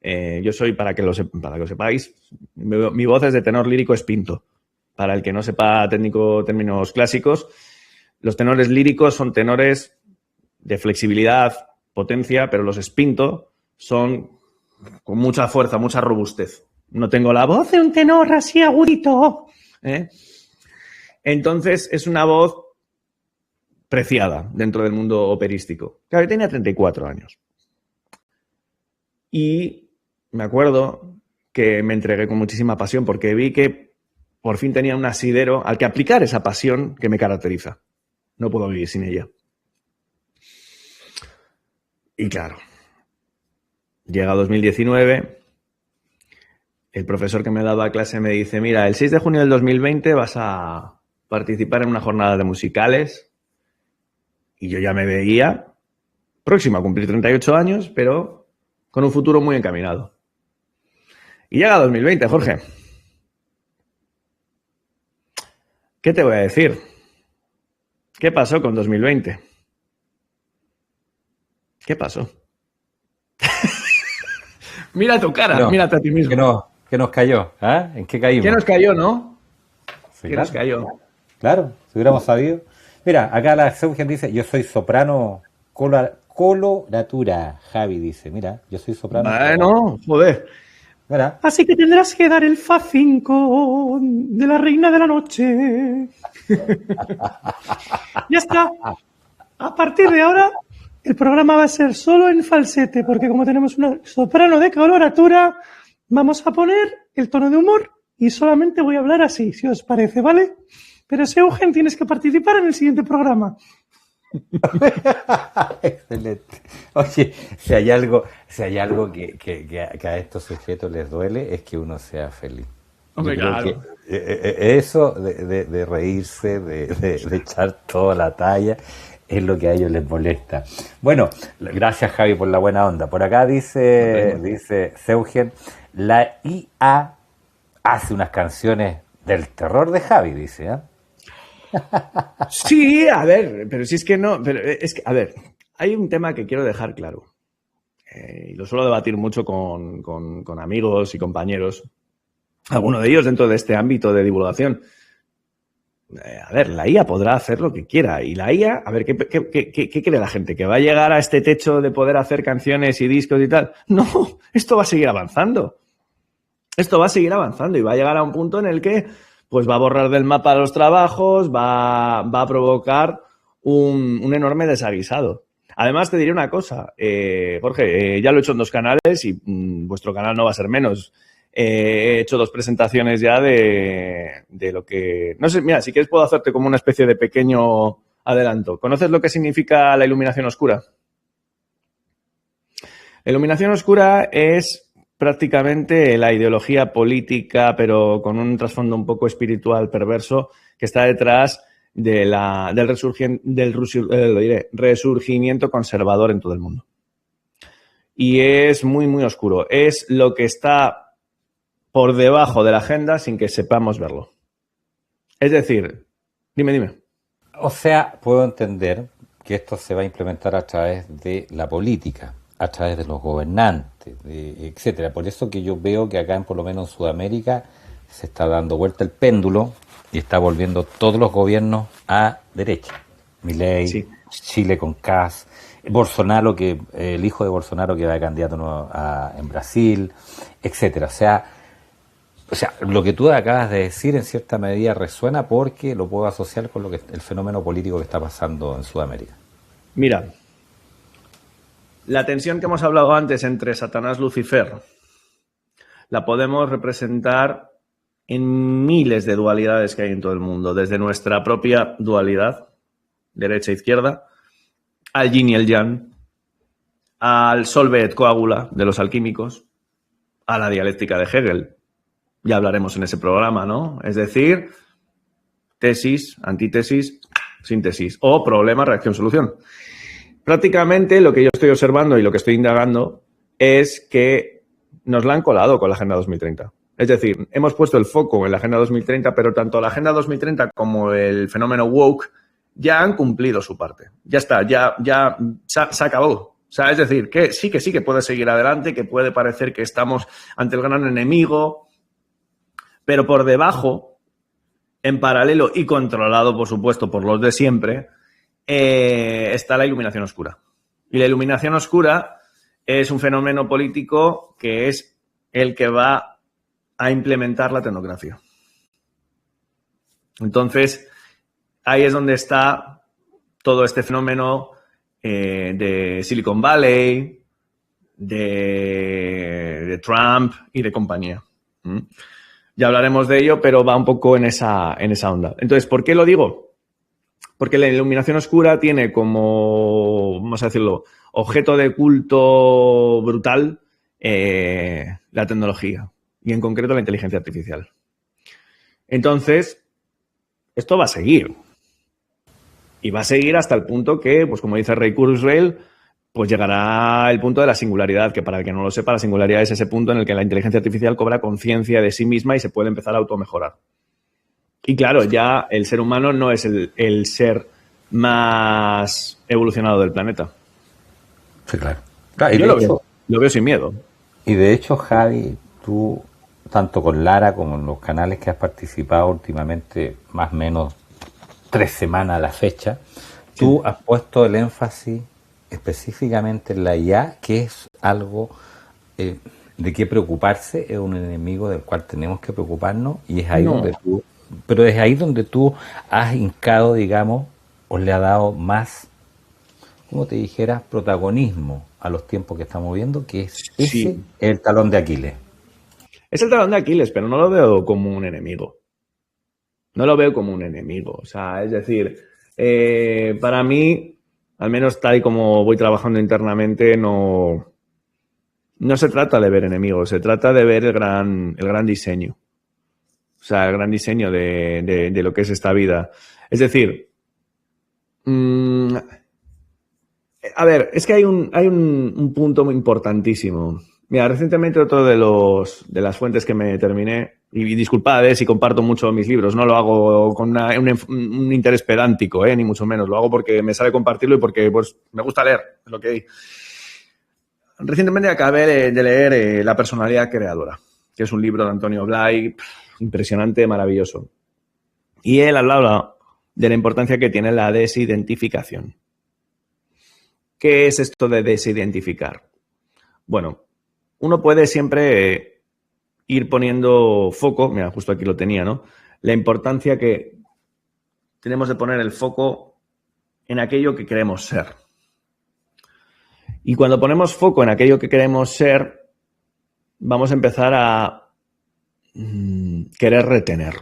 yo soy, para que lo sepáis, mi voz es de tenor lírico espinto. Para el que no sepa términos clásicos, los tenores líricos son tenores de flexibilidad, potencia, pero los espinto son con mucha fuerza, mucha robustez. No tengo la voz de un tenor así agudito, ¿eh? Entonces es una voz preciada dentro del mundo operístico. Claro, yo tenía 34 años. Y me acuerdo que me entregué con muchísima pasión porque vi que por fin tenía un asidero al que aplicar esa pasión que me caracteriza. No puedo vivir sin ella. Y claro, llega 2019, el profesor que me daba clase me dice, mira, el 6 de junio del 2020 vas a participar en una jornada de musicales. Y yo ya me veía próximo a cumplir 38 años, pero con un futuro muy encaminado. Y llega 2020, Jorge. ¿Qué te voy a decir? ¿Qué pasó con 2020? ¿Qué pasó? Mira tu cara, No, mírate a ti mismo. ¿Qué nos cayó? ¿Ah? ¿En qué caímos? ¿Qué nos cayó, no? Sí, ¿Qué nos cayó? Claro, si hubiéramos sabido. Mira, acá la Seugen dice, yo soy soprano coloratura. Javi dice, mira, yo soy soprano. Bueno, joder. Mira. Así que tendrás que dar el Fa5 de la Reina de la Noche. Ya está. A partir de ahora, el programa va a ser solo en falsete, porque como tenemos una soprano de coloratura, vamos a poner el tono de humor y solamente voy a hablar así, si os parece, ¿vale? Pero Eugen, tienes que participar en el siguiente programa. Excelente. Oye, si hay algo que a estos sujetos les duele, es que uno sea feliz. Hombre, claro. Eso de reírse, de echar toda la talla, es lo que a ellos les molesta. Bueno, gracias Javi por la buena onda. Por acá dice Seugen, la IA hace unas canciones del terror de Javi, dice, ¿eh? Sí, a ver, pero si es que no, pero es que, a ver, hay un tema que quiero dejar claro, y lo suelo debatir mucho con amigos y compañeros, algunos de ellos dentro de este ámbito de divulgación. A ver, la IA podrá hacer lo que quiera, y la IA, a ver, ¿qué cree la gente? ¿Que va a llegar a este techo de poder hacer canciones y discos y tal? No, esto va a seguir avanzando. Esto va a seguir avanzando y va a llegar a un punto en el que pues va a borrar del mapa los trabajos, va a provocar un enorme desaguisado. Además, te diré una cosa, Jorge, ya lo he hecho en 2 canales y vuestro canal no va a ser menos. He hecho 2 presentaciones ya de lo que... No sé, mira, si quieres puedo hacerte como una especie de pequeño adelanto. ¿Conoces lo que significa la iluminación oscura? La iluminación oscura es prácticamente la ideología política, pero con un trasfondo un poco espiritual perverso, que está detrás de del resurgimiento conservador en todo el mundo. Y es muy, muy oscuro. Es lo que está por debajo de la agenda sin que sepamos verlo. Es decir, dime. O sea, puedo entender que esto se va a implementar a través de la política, a través de los gobernantes, etcétera. Por eso que yo veo que acá, por lo menos en Sudamérica, se está dando vuelta el péndulo y está volviendo todos los gobiernos a derecha. Milei, sí. Chile con Kast, Bolsonaro, el hijo de Bolsonaro que va de candidato en Brasil, etcétera. O sea, O sea, lo que tú acabas de decir en cierta medida resuena porque lo puedo asociar con el fenómeno político que está pasando en Sudamérica. Mira, la tensión que hemos hablado antes entre Satanás y Lucifer la podemos representar en miles de dualidades que hay en todo el mundo, desde nuestra propia dualidad, derecha e izquierda, al yin y el yang, al solve et coagula de los alquímicos, a la dialéctica de Hegel. Ya hablaremos en ese programa, ¿no? Es decir, tesis, antítesis, síntesis o problema, reacción, solución. Prácticamente lo que yo estoy observando y lo que estoy indagando es que nos la han colado con la Agenda 2030. Es decir, hemos puesto el foco en la Agenda 2030, pero tanto la Agenda 2030 como el fenómeno woke ya han cumplido su parte. Ya está, ya se acabó. O sea, es decir, que sí que puede seguir adelante, que puede parecer que estamos ante el gran enemigo, pero por debajo, en paralelo y controlado, por supuesto, por los de siempre, está la iluminación oscura. Y la iluminación oscura es un fenómeno político que es el que va a implementar la tecnocracia. Entonces, ahí es donde está todo este fenómeno de Silicon Valley, de Trump y de compañía. Ya hablaremos de ello, pero va un poco en esa onda. Entonces, ¿por qué lo digo? Porque la iluminación oscura tiene como, vamos a decirlo, objeto de culto brutal la tecnología y en concreto la inteligencia artificial. Entonces, esto va a seguir. Y va a seguir hasta el punto que, pues como dice Ray Kurzweil, pues llegará el punto de la singularidad, que para el que no lo sepa, la singularidad es ese punto en el que la inteligencia artificial cobra conciencia de sí misma y se puede empezar a automejorar. Y claro, ya el ser humano no es el ser más evolucionado del planeta. Sí, claro. Yo lo veo sin miedo. Y de hecho, Javi, tú, tanto con Lara como en los canales que has participado últimamente, más o menos 3 semanas a la fecha, tú has puesto el énfasis específicamente en la IA, que es algo de qué preocuparse, es un enemigo del cual tenemos que preocuparnos, y es ahí pero es ahí donde tú has hincado, digamos, o le has dado más, como te dijera, protagonismo a los tiempos que estamos viendo, que es ese el talón de Aquiles. Es el talón de Aquiles, pero no lo veo como un enemigo. No lo veo como un enemigo. O sea, es decir, para mí, al menos tal y como voy trabajando internamente, no se trata de ver enemigos, se trata de ver el gran diseño. O sea, el gran diseño de lo que es esta vida. Es decir, a ver, es que hay un punto muy importantísimo. Mira, recientemente otro de las fuentes que me terminé, y disculpad si comparto mucho mis libros, no lo hago con un interés pedántico, ni mucho menos, lo hago porque me sale compartirlo y porque pues, me gusta leer, es lo que hay. Recientemente acabé de leer La personalidad creadora, que es un libro de Antonio Blay, impresionante, maravilloso. Y él hablaba de la importancia que tiene la desidentificación. ¿Qué es esto de desidentificar? Bueno, uno puede siempre ir poniendo foco, mira, justo aquí lo tenía, ¿no? La importancia que tenemos de poner el foco en aquello que queremos ser. Y cuando ponemos foco en aquello que queremos ser, vamos a empezar a querer retener.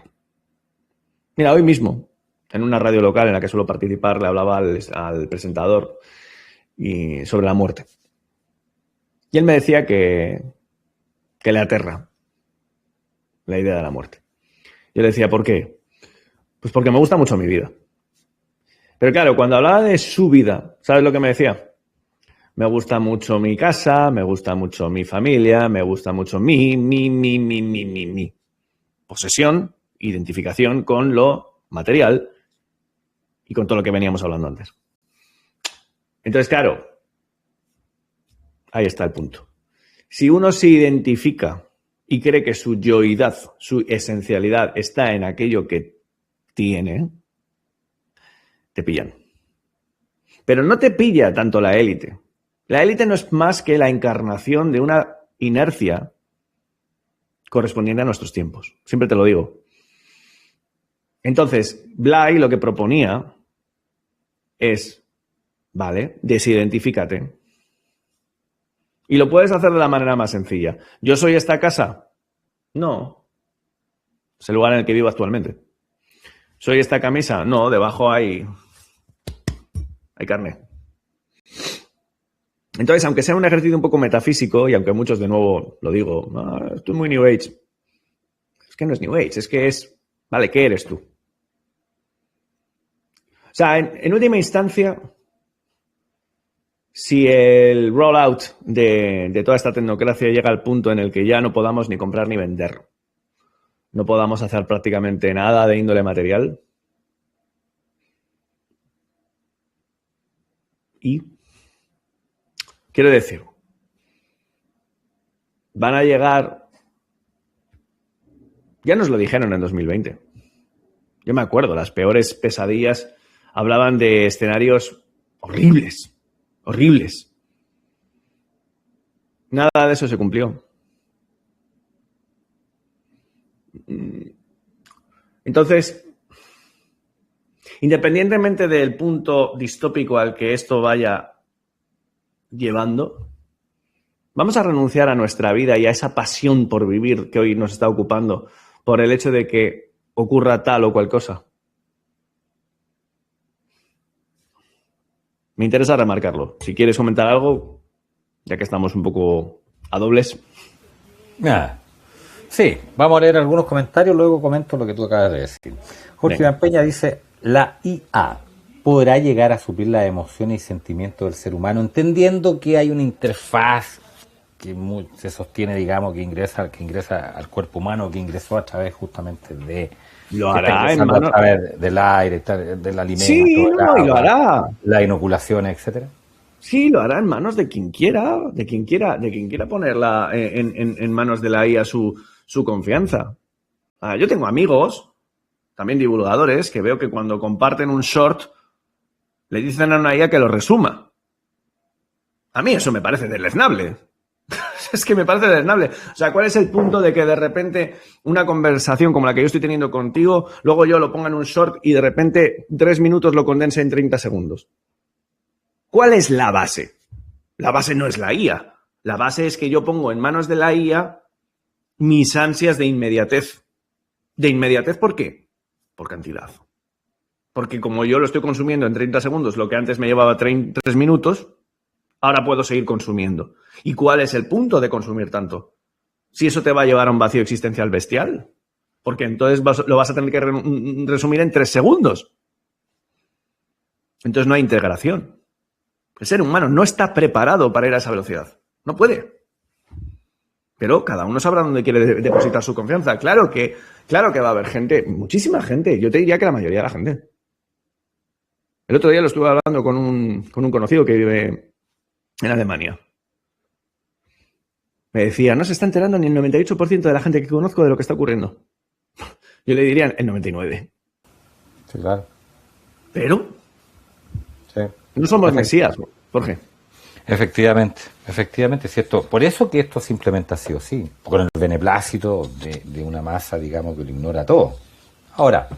Mira, hoy mismo, en una radio local en la que suelo participar, le hablaba al presentador sobre la muerte. Y él me decía que le aterra la idea de la muerte. Yo le decía, ¿por qué? Pues porque me gusta mucho mi vida. Pero claro, cuando hablaba de su vida, ¿sabes lo que me decía? Me gusta mucho mi casa, me gusta mucho mi familia, me gusta mucho mi posesión, identificación con lo material y con todo lo que veníamos hablando antes. Entonces, claro, ahí está el punto. Si uno se identifica y cree que su yoidad, su esencialidad está en aquello que tiene, te pillan. Pero no te pilla tanto la élite. La élite no es más que la encarnación de una inercia correspondiente a nuestros tiempos. Siempre te lo digo. Entonces, Blay lo que proponía es, vale, desidentifícate. Y lo puedes hacer de la manera más sencilla. ¿Yo soy esta casa? No. Es el lugar en el que vivo actualmente. ¿Soy esta camisa? No, debajo hay carne. Entonces, aunque sea un ejercicio un poco metafísico, y aunque muchos de nuevo lo digo, estoy muy New Age. Es que no es New Age, es que es, vale, ¿qué eres tú? O sea, en última instancia, si el rollout de toda esta tecnocracia llega al punto en el que ya no podamos ni comprar ni vender, no podamos hacer prácticamente nada de índole material, y quiero decir, van a llegar, ya nos lo dijeron en 2020, yo me acuerdo, las peores pesadillas hablaban de escenarios horribles, horribles. Nada de eso se cumplió. Entonces, independientemente del punto distópico al que esto vaya llevando, vamos a renunciar a nuestra vida y a esa pasión por vivir que hoy nos está ocupando por el hecho de que ocurra tal o cual cosa. Me interesa remarcarlo. Si quieres comentar algo, ya que estamos un poco a dobles. Sí, vamos a leer algunos comentarios, luego comento lo que tú acabas de decir. Jorge Iván Peña dice, la IA podrá llegar a suplir las emociones y sentimientos del ser humano, entendiendo que hay una interfaz que se sostiene, digamos, que ingresa al cuerpo humano, que ingresó a través justamente de... Lo hará en manos... a través del aire, del alimento, sí, del agua, y lo hará. La inoculación, etcétera. Sí, lo hará en manos de quien quiera, ponerla en manos de la IA su confianza. Yo tengo amigos, también divulgadores, que veo que cuando comparten un short le dicen a una IA que lo resuma. A mí eso me parece deleznable. Es que me parece deleznable. O sea, ¿cuál es el punto de que de repente una conversación como la que yo estoy teniendo contigo, luego yo lo ponga en un short y de repente 3 minutos lo condense en 30 segundos? ¿Cuál es la base? La base no es la IA. La base es que yo pongo en manos de la IA mis ansias de inmediatez. ¿De inmediatez por qué? Por cantidad. Porque como yo lo estoy consumiendo en 30 segundos, lo que antes me llevaba 3 minutos, ahora puedo seguir consumiendo. ¿Y cuál es el punto de consumir tanto? Si eso te va a llevar a un vacío existencial bestial. Porque entonces lo vas a tener que resumir en 3 segundos. Entonces no hay integración. El ser humano no está preparado para ir a esa velocidad. No puede. Pero cada uno sabrá dónde quiere depositar su confianza. Claro que va a haber gente, muchísima gente. Yo te diría que la mayoría de la gente. El otro día lo estuve hablando con un conocido que vive en Alemania. Me decía, no se está enterando ni el 98% de la gente que conozco de lo que está ocurriendo. Yo le diría el 99%. Sí, claro. Pero sí. No somos mesías, Jorge. Efectivamente, cierto. Por eso que esto se implementa sí o sí, con el beneplácito de una masa, digamos, que lo ignora todo. Ahora,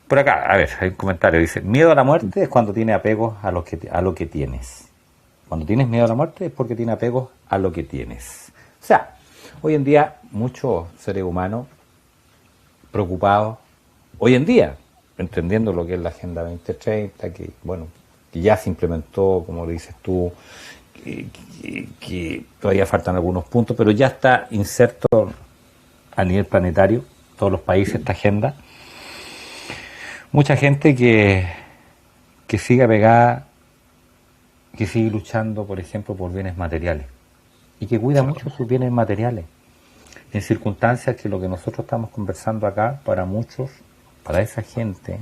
por acá, a ver, hay un comentario, dice, miedo a la muerte es cuando tiene apegos a lo que tienes. Cuando tienes miedo a la muerte es porque tiene apegos a lo que tienes. O sea, hoy en día muchos seres humanos preocupados, hoy en día, entendiendo lo que es la Agenda 2030, que bueno, que ya se implementó, como lo dices tú, que todavía faltan algunos puntos, pero ya está inserto a nivel planetario, todos los países, esta agenda. Mucha gente que sigue apegada, que sigue luchando, por ejemplo, por bienes materiales, y que cuida mucho sus bienes materiales, en circunstancias que lo que nosotros estamos conversando acá, para muchos, para esa gente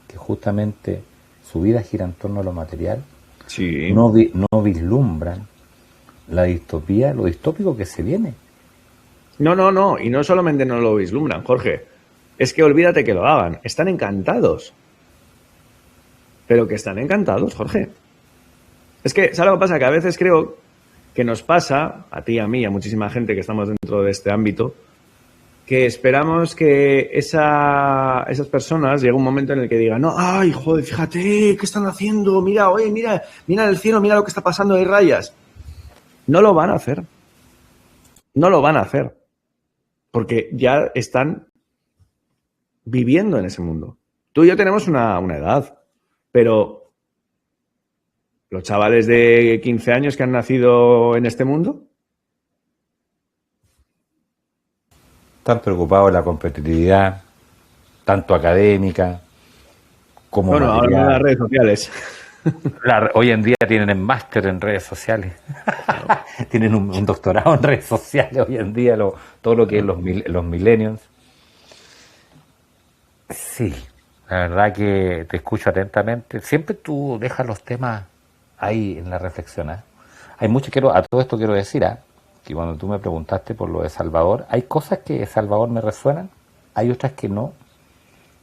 que justamente su vida gira en torno a lo material, sí, no vislumbran la distopía, lo distópico que se viene. No, y no solamente no lo vislumbran, Jorge, es que olvídate que lo hagan, están encantados. Pero que están encantados, Jorge. Es que, ¿sabes lo que pasa? Que a veces creo que nos pasa, a ti, a mí, a muchísima gente que estamos dentro de este ámbito, que esperamos que esas personas llegue un momento en el que digan, no, ay, joder, fíjate, ¿qué están haciendo? Mira, oye, mira el cielo, mira lo que está pasando, hay rayas. No lo van a hacer. No lo van a hacer. Porque ya están viviendo en ese mundo. Tú y yo tenemos una edad, pero los chavales de 15 años que han nacido en este mundo, Están preocupados de la competitividad, tanto académica como bueno, ahora en las material. redes sociales. Hoy en día tienen el máster en redes sociales. Tienen un doctorado en redes sociales hoy en día, todo lo que es los millennials. Sí, la verdad que te escucho atentamente. Siempre tú dejas los temas ahí en la reflexión. ¿Eh? Hay mucho, a todo esto quiero decir, que cuando tú me preguntaste por lo de Salvador, hay cosas que de Salvador me resuenan, hay otras que no,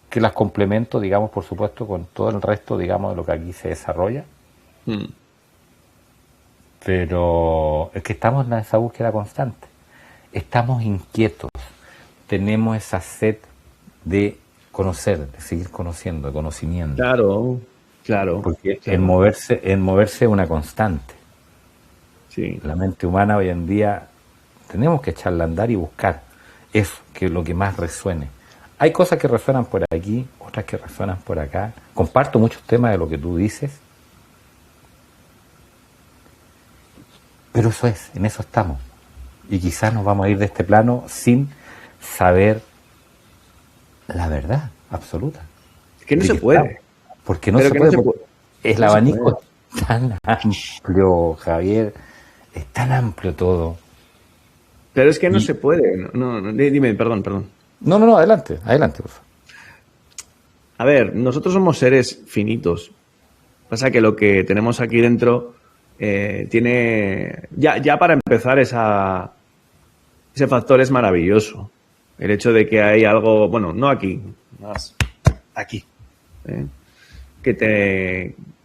que las complemento, digamos, por supuesto, con todo el resto, digamos, de lo que aquí se desarrolla. Pero es que estamos en esa búsqueda constante. Estamos inquietos. Tenemos esa sed de conocer, de seguir conociendo, de conocimiento. Claro, claro. Porque claro. en moverse es una constante. Sí. La mente humana hoy en día tenemos que echarla a andar y buscar eso, que es lo que más resuene. Hay cosas que resuenan por aquí, otras que resuenan por acá. Comparto muchos temas de lo que tú dices. Pero eso es, en eso estamos. Y quizás nos vamos a ir de este plano sin saber la verdad absoluta. Es que no de se que puede. estamos. Porque no Pero se que puede. no se puede. El No se puede. abanico es tan amplio, Javier. Es tan amplio todo. Pero es que no Y se puede. Dime, perdón. no, adelante, por favor. A ver, nosotros somos seres finitos. Pasa que lo que tenemos aquí dentro tiene... Ya para empezar, ese factor es maravilloso. El hecho de que hay algo... Bueno, no aquí, más aquí. ¿eh?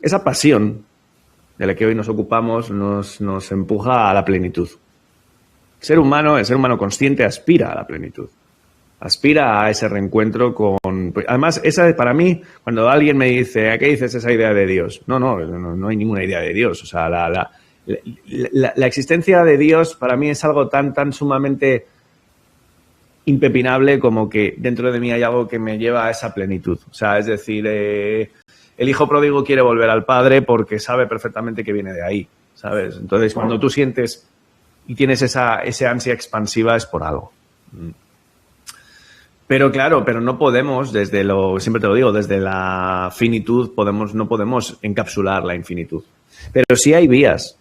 Esa pasión de la que hoy nos ocupamos nos empuja a la plenitud. El ser humano consciente aspira a la plenitud. Aspira a ese reencuentro con... Además, esa para mí, cuando alguien me dice, ¿a qué dices esa idea de Dios? No hay ninguna idea de Dios. O sea, la existencia de Dios para mí es algo tan sumamente impepinable como que dentro de mí hay algo que me lleva a esa plenitud. O sea, es decir, el hijo pródigo quiere volver al padre porque sabe perfectamente que viene de ahí, ¿sabes? Entonces, cuando tú sientes y tienes ese ansia expansiva es por algo. Pero claro, no podemos, siempre te lo digo, desde la finitud no podemos encapsular la infinitud. Pero sí hay vías.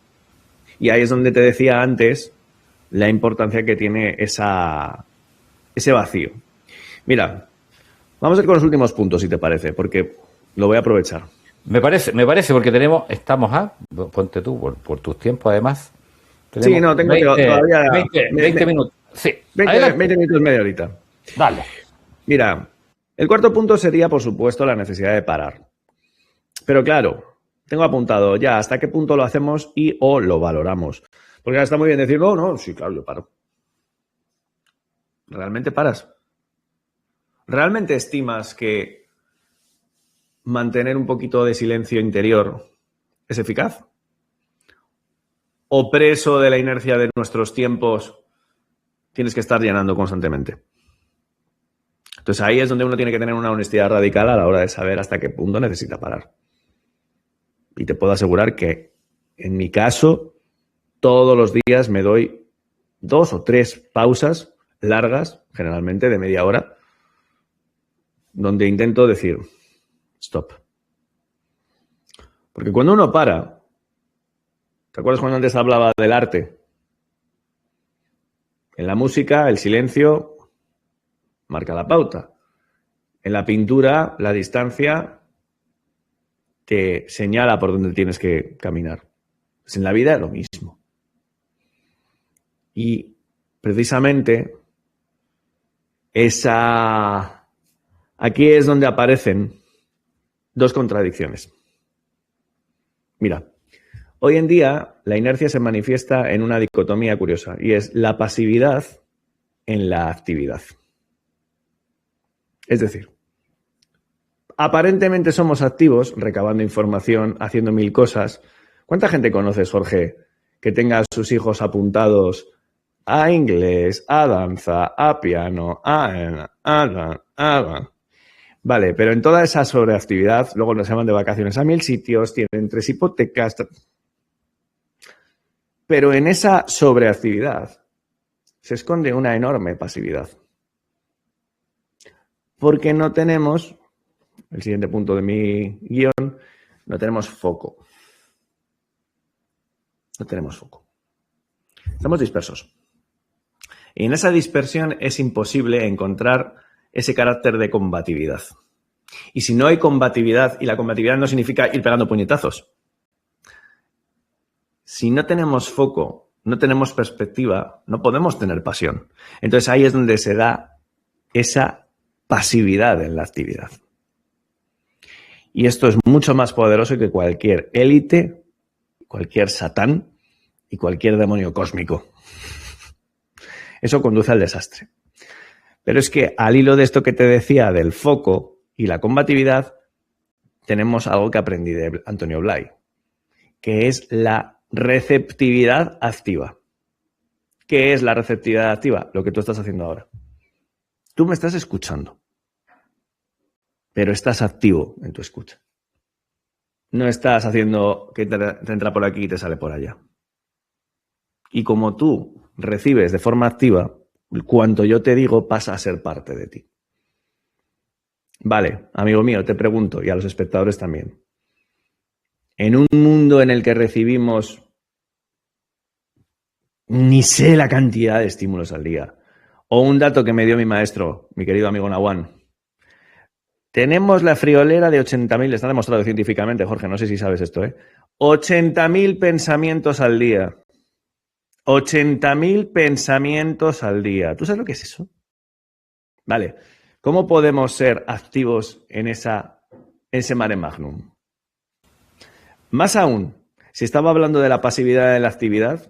Y ahí es donde te decía antes la importancia que tiene ese vacío. Mira, vamos a ir con los últimos puntos, si te parece, porque lo voy a aprovechar. Me parece porque ponte tú, por tus tiempos además. Sí, no, tengo 20, todavía 20 minutos. Sí, 20 minutos, media horita. Dale. Mira, el cuarto punto sería, por supuesto, la necesidad de parar. Pero claro, tengo apuntado ya hasta qué punto lo hacemos o lo valoramos. Porque ahora está muy bien decir, no, sí, claro, yo paro. ¿Realmente paras? ¿Realmente estimas que mantener un poquito de silencio interior es eficaz? ¿O preso de la inercia de nuestros tiempos tienes que estar llenando constantemente? Entonces ahí es donde uno tiene que tener una honestidad radical a la hora de saber hasta qué punto necesita parar. Y te puedo asegurar que en mi caso todos los días me doy 2 o 3 pausas largas, generalmente de media hora, donde intento decir stop. Porque cuando uno para, ¿te acuerdas cuando antes hablaba del arte? En la música, el silencio marca la pauta. En la pintura, la distancia te señala por dónde tienes que caminar. Pues en la vida es lo mismo. Y precisamente aquí es donde aparecen dos contradicciones. Mira, Hoy en día, la inercia se manifiesta en una dicotomía curiosa, y es la pasividad en la actividad. Es decir, aparentemente somos activos, recabando información, haciendo mil cosas. ¿Cuánta gente conoces, Jorge, que tenga a sus hijos apuntados a inglés, a danza, a piano, Vale, pero en toda esa sobreactividad, luego nos llaman de vacaciones a 1000 sitios, tienen 3 hipotecas. Pero en esa sobreactividad se esconde una enorme pasividad. Porque no tenemos, el siguiente punto de mi guión, no tenemos foco. No tenemos foco. Estamos dispersos. Y en esa dispersión es imposible encontrar ese carácter de combatividad. Y si no hay combatividad, y la combatividad no significa ir pegando puñetazos. Si no tenemos foco, no tenemos perspectiva, no podemos tener pasión. Entonces ahí es donde se da esa pasividad en la actividad. Y esto es mucho más poderoso que cualquier élite, cualquier satán y cualquier demonio cósmico. Eso conduce al desastre. Pero es que al hilo de esto que te decía del foco y la combatividad, tenemos algo que aprendí de Antonio Blay, que es la receptividad activa. ¿Qué es la receptividad activa? Lo que tú estás haciendo ahora. Tú me estás escuchando, pero estás activo en tu escucha. No estás haciendo que te entra por aquí y te sale por allá. Y como tú recibes de forma activa, cuanto yo te digo pasa a ser parte de ti. Vale, amigo mío, te pregunto, y a los espectadores también. En un mundo en el que recibimos ni sé la cantidad de estímulos al día, o un dato que me dio mi maestro, mi querido amigo Nawan, tenemos la friolera de 80.000, está demostrado científicamente, Jorge, no sé si sabes esto, 80.000 pensamientos al día. 80.000 pensamientos al día. ¿Tú sabes lo que es eso? Vale. ¿Cómo podemos ser activos en ese mare magnum? Más aún, si estaba hablando de la pasividad de la actividad,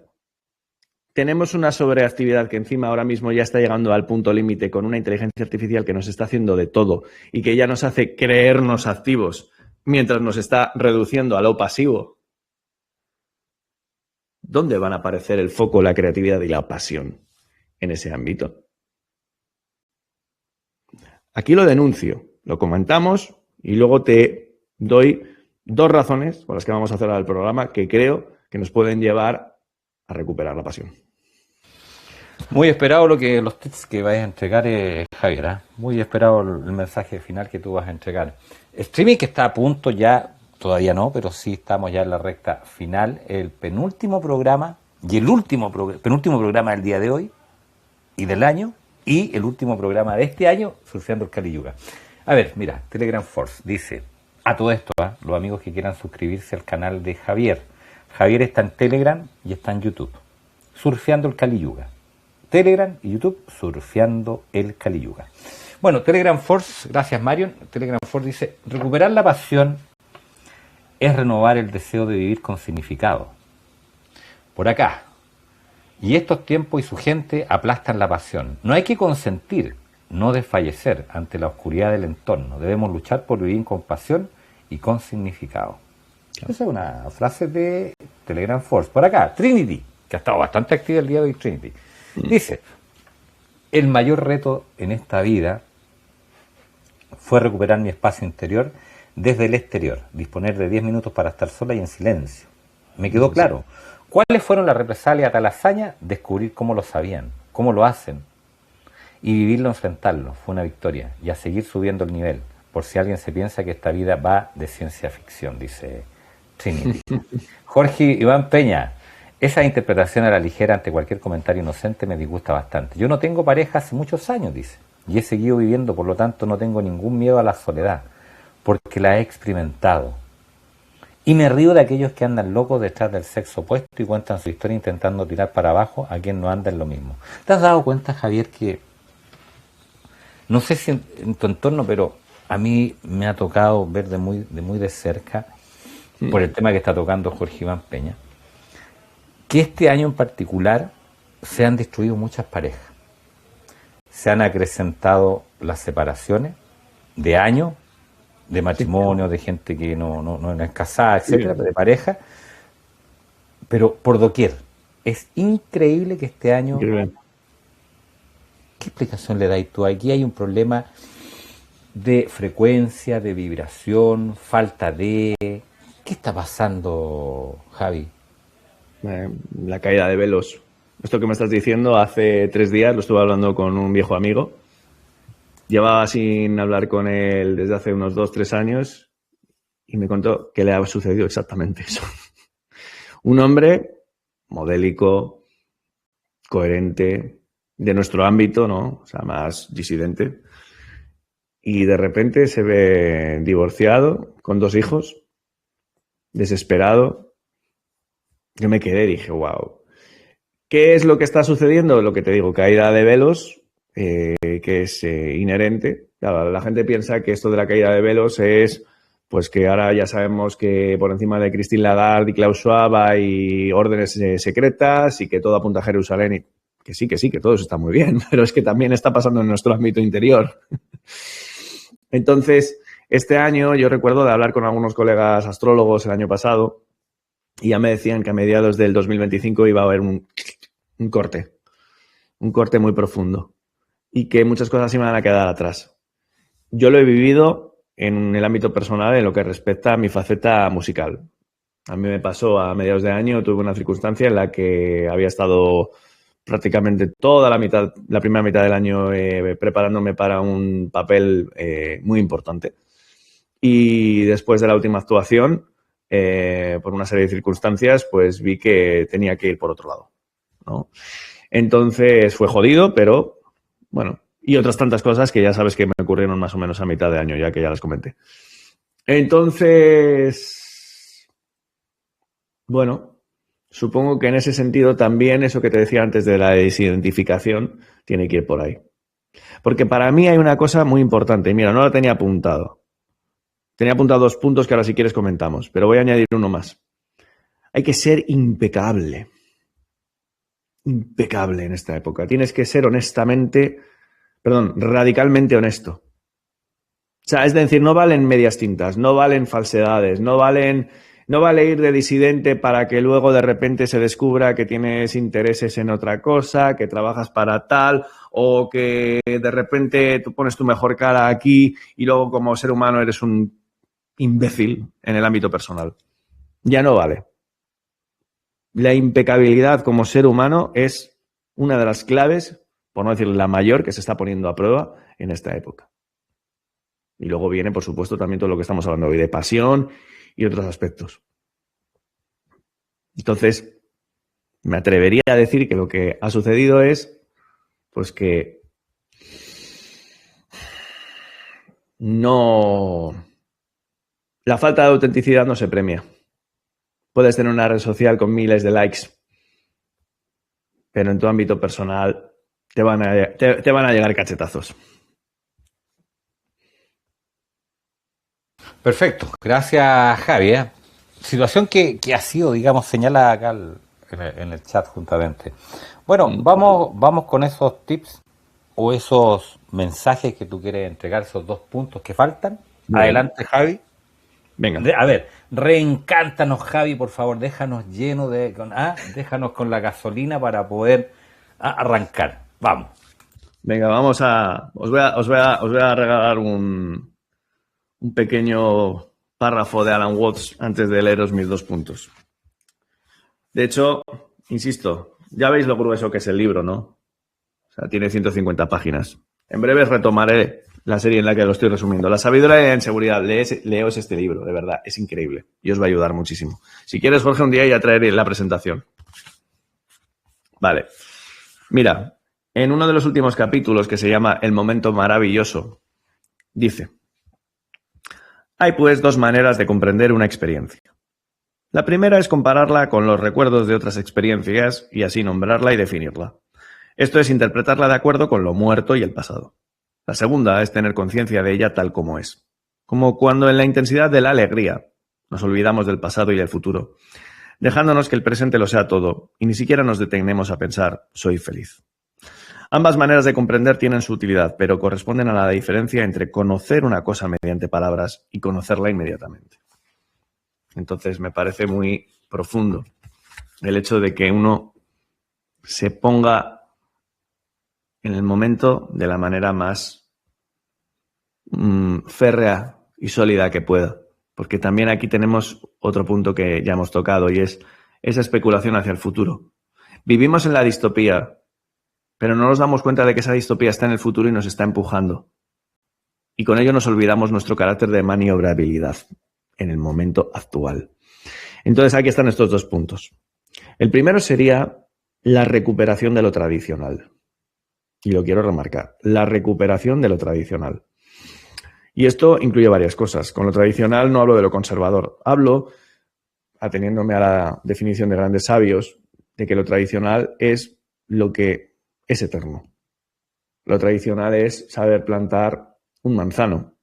tenemos una sobreactividad que encima ahora mismo ya está llegando al punto límite con una inteligencia artificial que nos está haciendo de todo y que ya nos hace creernos activos mientras nos está reduciendo a lo pasivo. ¿Dónde van a aparecer el foco, la creatividad y la pasión en ese ámbito? Aquí lo denuncio, lo comentamos y luego te doy 2 razones por las que vamos a hacer el programa que creo que nos pueden llevar a recuperar la pasión. Muy esperado los tips que vais a entregar, Javier, ¿eh? Muy esperado el mensaje final que tú vas a entregar. Streaming que está a punto ya, todavía no, pero sí estamos ya en la recta final, el penúltimo programa y el penúltimo programa del día de hoy y del año y el último programa de este año, Surfeando el Kali Yuga. A ver, mira, Telegram Force dice, a todo esto, los amigos que quieran suscribirse al canal de Javier. Javier está en Telegram y está en YouTube. Surfeando el Kali Yuga. Telegram y YouTube, Surfeando el Kali Yuga. Bueno, Telegram Force, gracias Marion. Telegram Force dice, recuperar la pasión es renovar el deseo de vivir con significado. Por acá. Y estos tiempos y su gente aplastan la pasión. No hay que consentir, no desfallecer ante la oscuridad del entorno. Debemos luchar por vivir con pasión y con significado. Claro. Esa es una frase de Telegram Force. Por acá, Trinity, que ha estado bastante activa el día de hoy, Trinity. Dice, el mayor reto en esta vida fue recuperar mi espacio interior desde el exterior, disponer de 10 minutos para estar sola y en silencio. Me quedó claro. ¿Cuáles fueron las represalias a tal hazaña? Descubrir cómo lo sabían, cómo lo hacen y vivirlo, enfrentarlo. Fue una victoria y a seguir subiendo el nivel, por si alguien se piensa que esta vida va de ciencia ficción, dice Trinity. Jorge Iván Peña, esa interpretación a la ligera ante cualquier comentario inocente me disgusta bastante. Yo no tengo pareja hace muchos años, dice, y he seguido viviendo, por lo tanto no tengo ningún miedo a la soledad, porque la he experimentado. Y me río de aquellos que andan locos detrás del sexo opuesto y cuentan su historia intentando tirar para abajo a quien no anda en lo mismo. ¿Te has dado cuenta, Javier, que no sé si en tu entorno, pero a mí me ha tocado ver de muy de cerca, por el tema que está tocando Jorge Iván Peña, que este año en particular se han destruido muchas parejas. Se han acrecentado las separaciones de años, de matrimonio, de gente que no es casada, etcétera, de pareja, pero por doquier. Es increíble que este año... Increíble. ¿Qué explicación le dais tú? Aquí hay un problema de frecuencia, de vibración, falta de... ¿Qué está pasando, Javi? La caída de velos. Esto que me estás diciendo, hace 3 días lo estuve hablando con un viejo amigo. Llevaba sin hablar con él desde hace unos 2-3 años y me contó que le ha sucedido exactamente eso. Un hombre modélico, coherente, de nuestro ámbito, ¿no? O sea, más disidente. Y de repente se ve divorciado, con 2 hijos, desesperado. Yo me quedé y dije, wow. ¿Qué es lo que está sucediendo? Lo que te digo, caída de velos, que es inherente. Claro, la gente piensa que esto de la caída de velos es, pues que ahora ya sabemos que por encima de Christine Lagarde y Klaus Schwab hay órdenes secretas y que todo apunta a Jerusalén y que sí, que todo eso está muy bien, pero es que también está pasando en nuestro ámbito interior. Entonces, este año yo recuerdo de hablar con algunos colegas astrólogos el año pasado y ya me decían que a mediados del 2025 iba a haber un corte muy profundo y que muchas cosas se iban a quedar atrás. Yo lo he vivido en el ámbito personal en lo que respecta a mi faceta musical. A mí me pasó a mediados de año, tuve una circunstancia en la que había estado prácticamente toda la primera mitad del año preparándome para un papel muy importante. Y después de la última actuación, por una serie de circunstancias, pues vi que tenía que ir por otro lado, ¿no? Entonces fue jodido, pero bueno, y otras tantas cosas que ya sabes que me ocurrieron más o menos a mitad de año, ya que ya las comenté. Entonces, bueno, supongo que en ese sentido también eso que te decía antes de la desidentificación tiene que ir por ahí. Porque para mí hay una cosa muy importante, y mira, no la tenía apuntado. Tenía apuntado 2 puntos que ahora si quieres comentamos, pero voy a añadir uno más. Hay que ser impecable. Impecable en esta época. Tienes que ser radicalmente honesto. O sea, es decir, no valen medias tintas, no valen falsedades, no vale ir de disidente para que luego de repente se descubra que tienes intereses en otra cosa, que trabajas para tal, o que de repente tú pones tu mejor cara aquí y luego como ser humano eres un imbécil en el ámbito personal. Ya no vale. La impecabilidad como ser humano es una de las claves, por no decir la mayor, que se está poniendo a prueba en esta época. Y luego viene, por supuesto, también todo lo que estamos hablando hoy de pasión y otros aspectos. Entonces, me atrevería a decir que lo que ha sucedido es, pues que la falta de autenticidad no se premia. Puedes tener una red social con miles de likes, pero en tu ámbito personal te van a llegar cachetazos. Perfecto, gracias Javi. Situación que ha sido, digamos, señalada acá en el chat juntamente. Bueno, vamos con esos tips o esos mensajes que tú quieres entregar, esos 2 puntos que faltan. Bien. Adelante, Javi. Venga. A ver, reencántanos, Javi, por favor, déjanos déjanos con la gasolina para poder arrancar. Vamos. Venga, os voy a regalar un pequeño párrafo de Alan Watts antes de leeros mis 2 puntos. De hecho, insisto, ya veis lo grueso que es el libro, ¿no? O sea, tiene 150 páginas. En breve retomaré la serie en la que lo estoy resumiendo. La sabiduría en seguridad. Leos este libro, de verdad, es increíble y os va a ayudar muchísimo. Si quieres, Jorge, un día ya traeré la presentación. Vale. Mira, en uno de los últimos capítulos, que se llama El momento maravilloso, dice: hay pues 2 maneras de comprender una experiencia. La primera es compararla con los recuerdos de otras experiencias y así nombrarla y definirla. Esto es interpretarla de acuerdo con lo muerto y el pasado. La segunda es tener conciencia de ella tal como es. Como cuando en la intensidad de la alegría nos olvidamos del pasado y del futuro. dejándonos que el presente lo sea todo y ni siquiera nos detenemos a pensar, soy feliz. Ambas maneras de comprender tienen su utilidad, pero corresponden a la diferencia entre conocer una cosa mediante palabras y conocerla inmediatamente. Entonces me parece muy profundo el hecho de que uno se ponga en el momento de la manera más férrea y sólida que pueda. Porque también aquí tenemos otro punto que ya hemos tocado y es esa especulación hacia el futuro. Vivimos en la distopía, pero no nos damos cuenta de que esa distopía está en el futuro y nos está empujando. Y con ello nos olvidamos nuestro carácter de maniobrabilidad en el momento actual. Entonces aquí están estos dos puntos. El primero sería la recuperación de lo tradicional. Y lo quiero remarcar, la recuperación de lo tradicional. Y esto incluye varias cosas. Con lo tradicional no hablo de lo conservador. Hablo, ateniéndome a la definición de grandes sabios, de que lo tradicional es lo que es eterno. Lo tradicional es saber plantar un manzano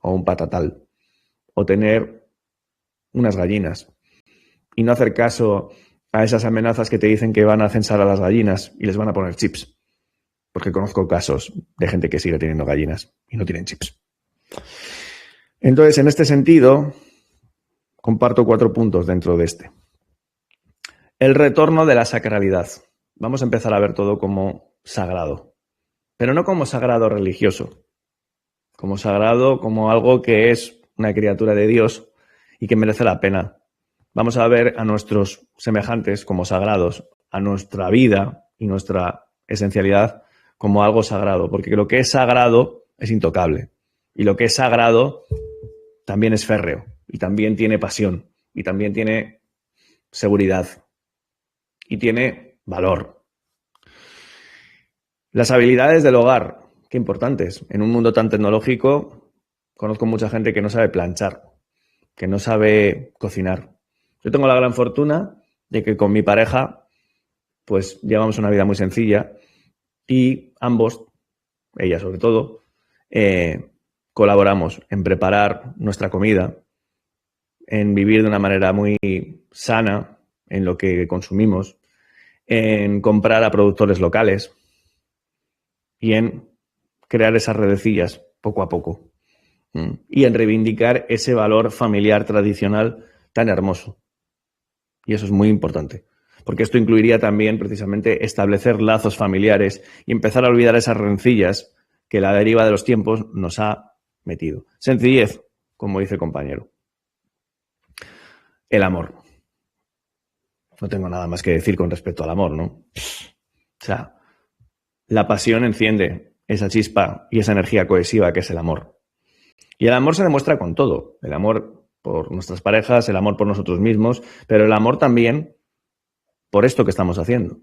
o un patatal o tener unas gallinas y no hacer caso a esas amenazas que te dicen que van a censar a las gallinas y les van a poner chips. Porque conozco casos de gente que sigue teniendo gallinas y no tienen chips. Entonces, en este sentido, comparto 4 puntos dentro de este. El retorno de la sacralidad. Vamos a empezar a ver todo como sagrado, pero no como sagrado religioso, como sagrado, como algo que es una criatura de Dios y que merece la pena. Vamos a ver a nuestros semejantes como sagrados, a nuestra vida y nuestra esencialidad como algo sagrado, porque lo que es sagrado es intocable y lo que es sagrado también es férreo y también tiene pasión y también tiene seguridad y tiene valor. Las habilidades del hogar, qué importantes. En un mundo tan tecnológico conozco mucha gente que no sabe planchar, que no sabe cocinar. Yo tengo la gran fortuna de que con mi pareja pues llevamos una vida muy sencilla y ambos, ella sobre todo, colaboramos en preparar nuestra comida, en vivir de una manera muy sana en lo que consumimos, en comprar a productores locales y en crear esas redecillas poco a poco y en reivindicar ese valor familiar tradicional tan hermoso. Y eso es muy importante, porque esto incluiría también precisamente establecer lazos familiares y empezar a olvidar esas rencillas que la deriva de los tiempos nos ha metido. Sencillez, como dice el compañero. El amor. No tengo nada más que decir con respecto al amor, ¿no? O sea, la pasión enciende esa chispa y esa energía cohesiva que es el amor. Y el amor se demuestra con todo. El amor por nuestras parejas, el amor por nosotros mismos, pero el amor también por esto que estamos haciendo,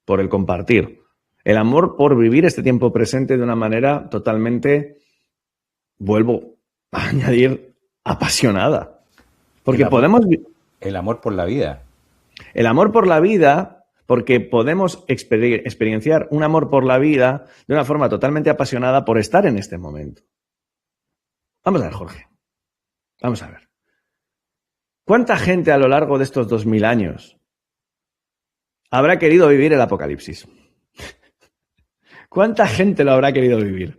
por el compartir. El amor por vivir este tiempo presente de una manera totalmente, vuelvo a añadir, apasionada. Porque podemos... El amor por la vida. El amor por la vida, porque podemos experienciar un amor por la vida de una forma totalmente apasionada por estar en este momento. Vamos a ver, Jorge. Vamos a ver. ¿Cuánta gente a lo largo de estos 2000 años habrá querido vivir el apocalipsis? ¿Cuánta gente lo habrá querido vivir?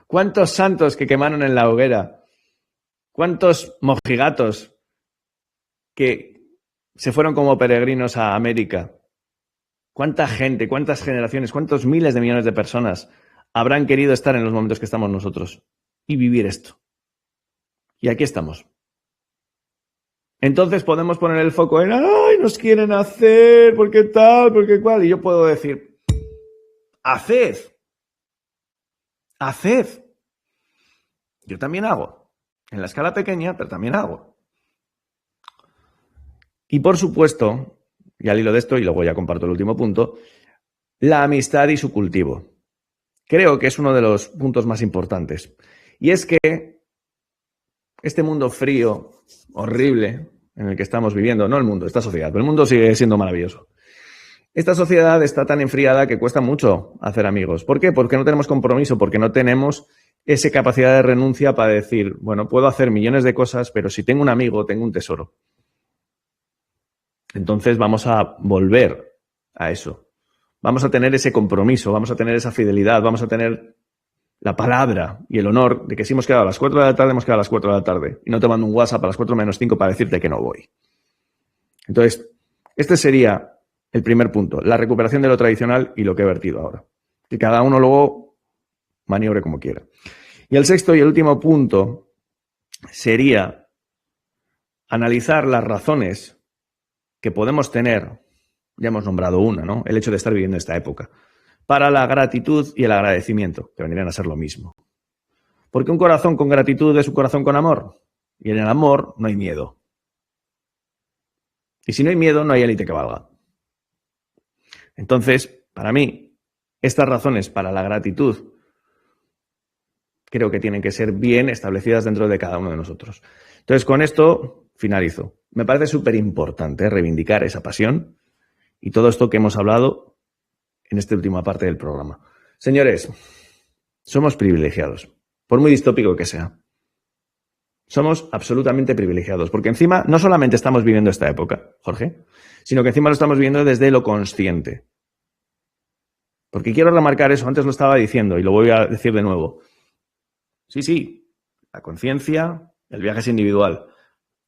¿Cuántos santos que quemaron en la hoguera? ¿Cuántos mojigatos que se fueron como peregrinos a América? ¿Cuánta gente, cuántas generaciones, cuántos miles de millones de personas habrán querido estar en los momentos que estamos nosotros y vivir esto? Y aquí estamos. Entonces podemos poner el foco en ¡ay, nos quieren hacer! ¿Por qué tal? ¿Por qué cual? Y yo puedo decir ¡haced! ¡Haced! Yo también hago. En la escala pequeña, pero también hago. Y por supuesto, y al hilo de esto, y luego ya comparto el último punto, la amistad y su cultivo. Creo que es uno de los puntos más importantes. Y es que este mundo frío, horrible, en el que estamos viviendo, no el mundo, esta sociedad, pero el mundo sigue siendo maravilloso. Esta sociedad está tan enfriada que cuesta mucho hacer amigos. ¿Por qué? Porque no tenemos compromiso, porque no tenemos esa capacidad de renuncia para decir, bueno, puedo hacer millones de cosas, pero si tengo un amigo, tengo un tesoro. Entonces vamos a volver a eso. Vamos a tener ese compromiso, vamos a tener esa fidelidad, vamos a tener la palabra y el honor de que si hemos quedado a las 4 de la tarde, hemos quedado a las 4 de la tarde. Y no te mando un WhatsApp a las 4 menos 5 para decirte que no voy. Entonces, este sería el primer punto, la recuperación de lo tradicional y lo que he vertido ahora. Que cada uno luego maniobre como quiera. Y el sexto y el último punto sería analizar las razones que podemos tener, ya hemos nombrado una, ¿no? El hecho de estar viviendo esta época, para la gratitud y el agradecimiento, que vendrían a ser lo mismo. Porque un corazón con gratitud es un corazón con amor. Y en el amor no hay miedo. Y si no hay miedo, no hay élite que valga. Entonces, para mí, estas razones para la gratitud creo que tienen que ser bien establecidas dentro de cada uno de nosotros. Entonces, con esto finalizo. Me parece súper importante reivindicar esa pasión y todo esto que hemos hablado en esta última parte del programa. Señores, somos privilegiados, por muy distópico que sea. Somos absolutamente privilegiados, porque encima no solamente estamos viviendo esta época, Jorge, sino que encima lo estamos viviendo desde lo consciente. Porque quiero remarcar eso, antes lo estaba diciendo y lo voy a decir de nuevo. Sí, la conciencia, el viaje es individual,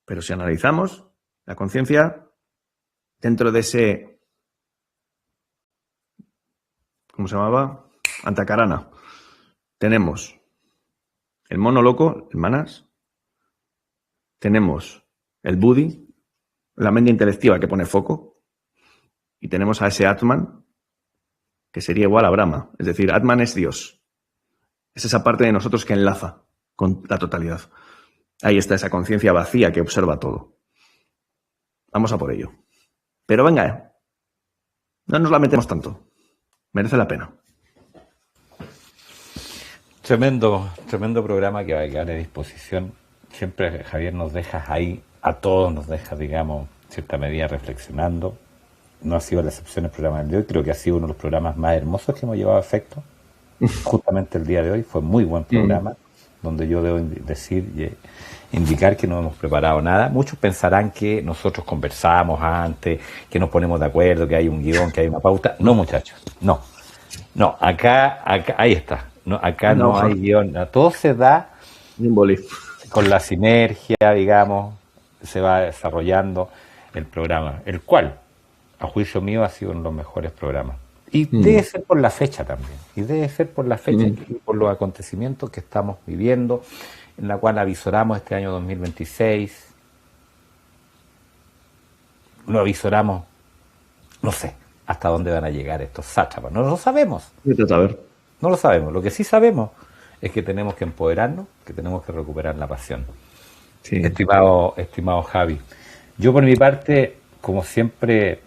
pero si analizamos la conciencia dentro de ese, ¿cómo se llamaba? Antacarana. Tenemos el mono loco, el manas, tenemos el Budi, la mente intelectiva que pone foco, y tenemos a ese Atman, que sería igual a Brahma. Es decir, Atman es Dios. Es esa parte de nosotros que enlaza con la totalidad. Ahí está esa conciencia vacía que observa todo. Vamos a por ello. Pero venga, no nos la metemos tanto. Merece la pena. Tremendo programa que va a quedar a disposición. Siempre, Javier, nos dejas ahí, a todos nos dejas, digamos, en cierta medida reflexionando. No ha sido la excepción el programa de hoy, creo que ha sido uno de los programas más hermosos que hemos llevado a efecto. Justamente el día de hoy fue muy buen programa, donde yo debo decir y indicar que no hemos preparado nada. Muchos pensarán que nosotros conversamos antes, que nos ponemos de acuerdo, que hay un guión, que hay una pauta. No, muchachos, no, acá ahí está. No, acá no hay guión, todo se da con la sinergia, digamos, se va desarrollando el programa, el cual, a juicio mío, ha sido uno de los mejores programas. Y debe ser por la fecha también, y debe ser por la fecha y por los acontecimientos que estamos viviendo, en la cual avisoramos este año 2026, lo avisoramos, no sé hasta dónde van a llegar estos sátrapas, no lo sabemos. No lo sabemos. Lo que sí sabemos es que tenemos que empoderarnos, que tenemos que recuperar la pasión. Sí. Estimado Javi, yo por mi parte, como siempre,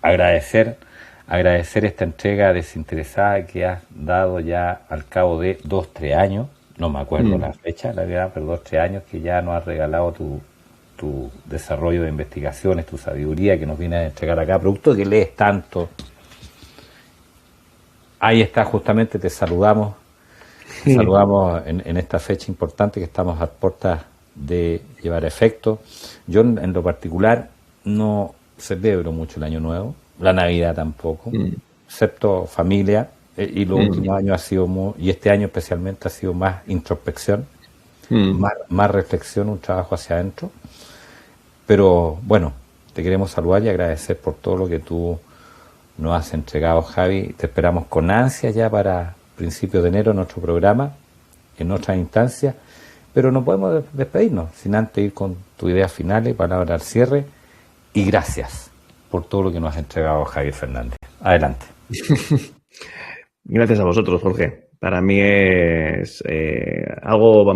agradecer esta entrega desinteresada que has dado ya al cabo de 2-3 años, no me acuerdo la fecha, la verdad, pero 2-3 años que ya nos has regalado tu desarrollo de investigaciones, tu sabiduría que nos viene a entregar acá, producto que lees tanto. Ahí está, justamente te saludamos. Te saludamos en esta fecha importante que estamos a puertas de llevar a efecto. Yo en lo particular no celebro mucho el Año Nuevo, la Navidad tampoco, excepto familia, y los últimos años ha sido y este año especialmente ha sido más introspección, más reflexión, un trabajo hacia adentro. Pero bueno, te queremos saludar y agradecer por todo lo que tú nos has entregado, Javi. Te esperamos con ansia ya para principios de enero en nuestro programa, en otras instancias, pero no podemos despedirnos sin antes ir con tu idea final y palabra al cierre. Y gracias por todo lo que nos has entregado, Javier Fernández. Adelante. Gracias a vosotros, Jorge. Para mí es algo,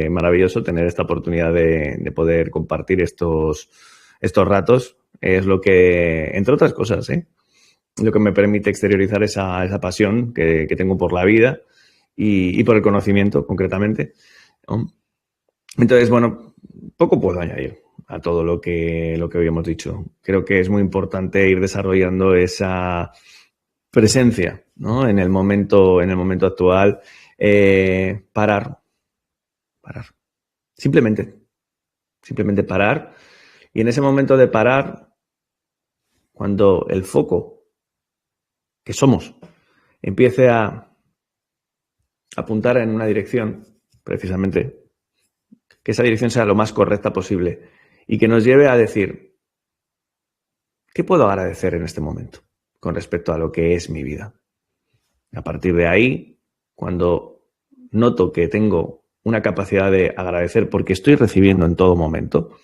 maravilloso tener esta oportunidad de poder compartir estos ratos. Es lo que, entre otras cosas, lo que me permite exteriorizar esa pasión que tengo por la vida y por el conocimiento, concretamente, ¿no? Entonces, bueno, poco puedo añadir a todo lo que hoy hemos dicho. Creo que es muy importante ir desarrollando esa presencia, ¿no? En el momento actual, parar. Simplemente parar. Y en ese momento de parar, cuando el foco que somos empiece a apuntar en una dirección, precisamente, que esa dirección sea lo más correcta posible y que nos lleve a decir, ¿qué puedo agradecer en este momento con respecto a lo que es mi vida? A partir de ahí, cuando noto que tengo una capacidad de agradecer porque estoy recibiendo en todo momento,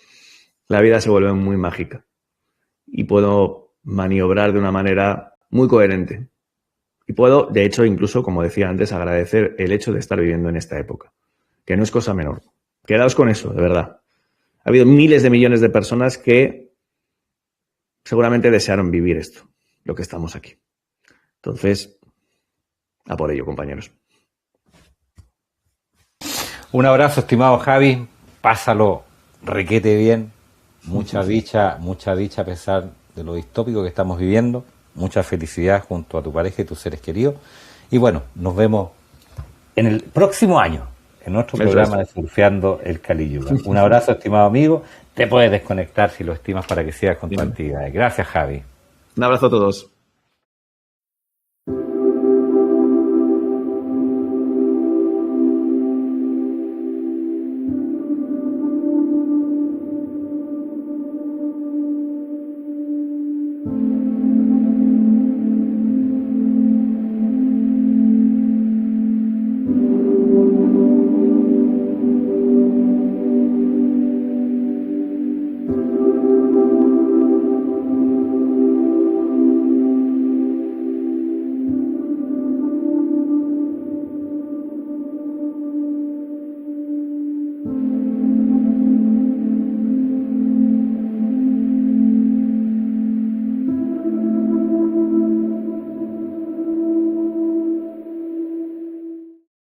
la vida se vuelve muy mágica y puedo maniobrar de una manera muy coherente. Y puedo, de hecho, incluso, como decía antes, agradecer el hecho de estar viviendo en esta época, que no es cosa menor. Quedaos con eso, de verdad. Ha habido miles de millones de personas que seguramente desearon vivir esto, lo que estamos aquí. Entonces, a por ello, compañeros. Un abrazo, estimado Javi. Pásalo requete bien. Mucha dicha a pesar de lo distópico que estamos viviendo. Mucha felicidad junto a tu pareja y tus seres queridos. Y bueno, nos vemos en el próximo año, en nuestro programa de Surfeando el Kali Yuga. Un abrazo, estimado amigo. Te puedes desconectar si lo estimas para que sigas con tu actividad. Gracias, Javi. Un abrazo a todos.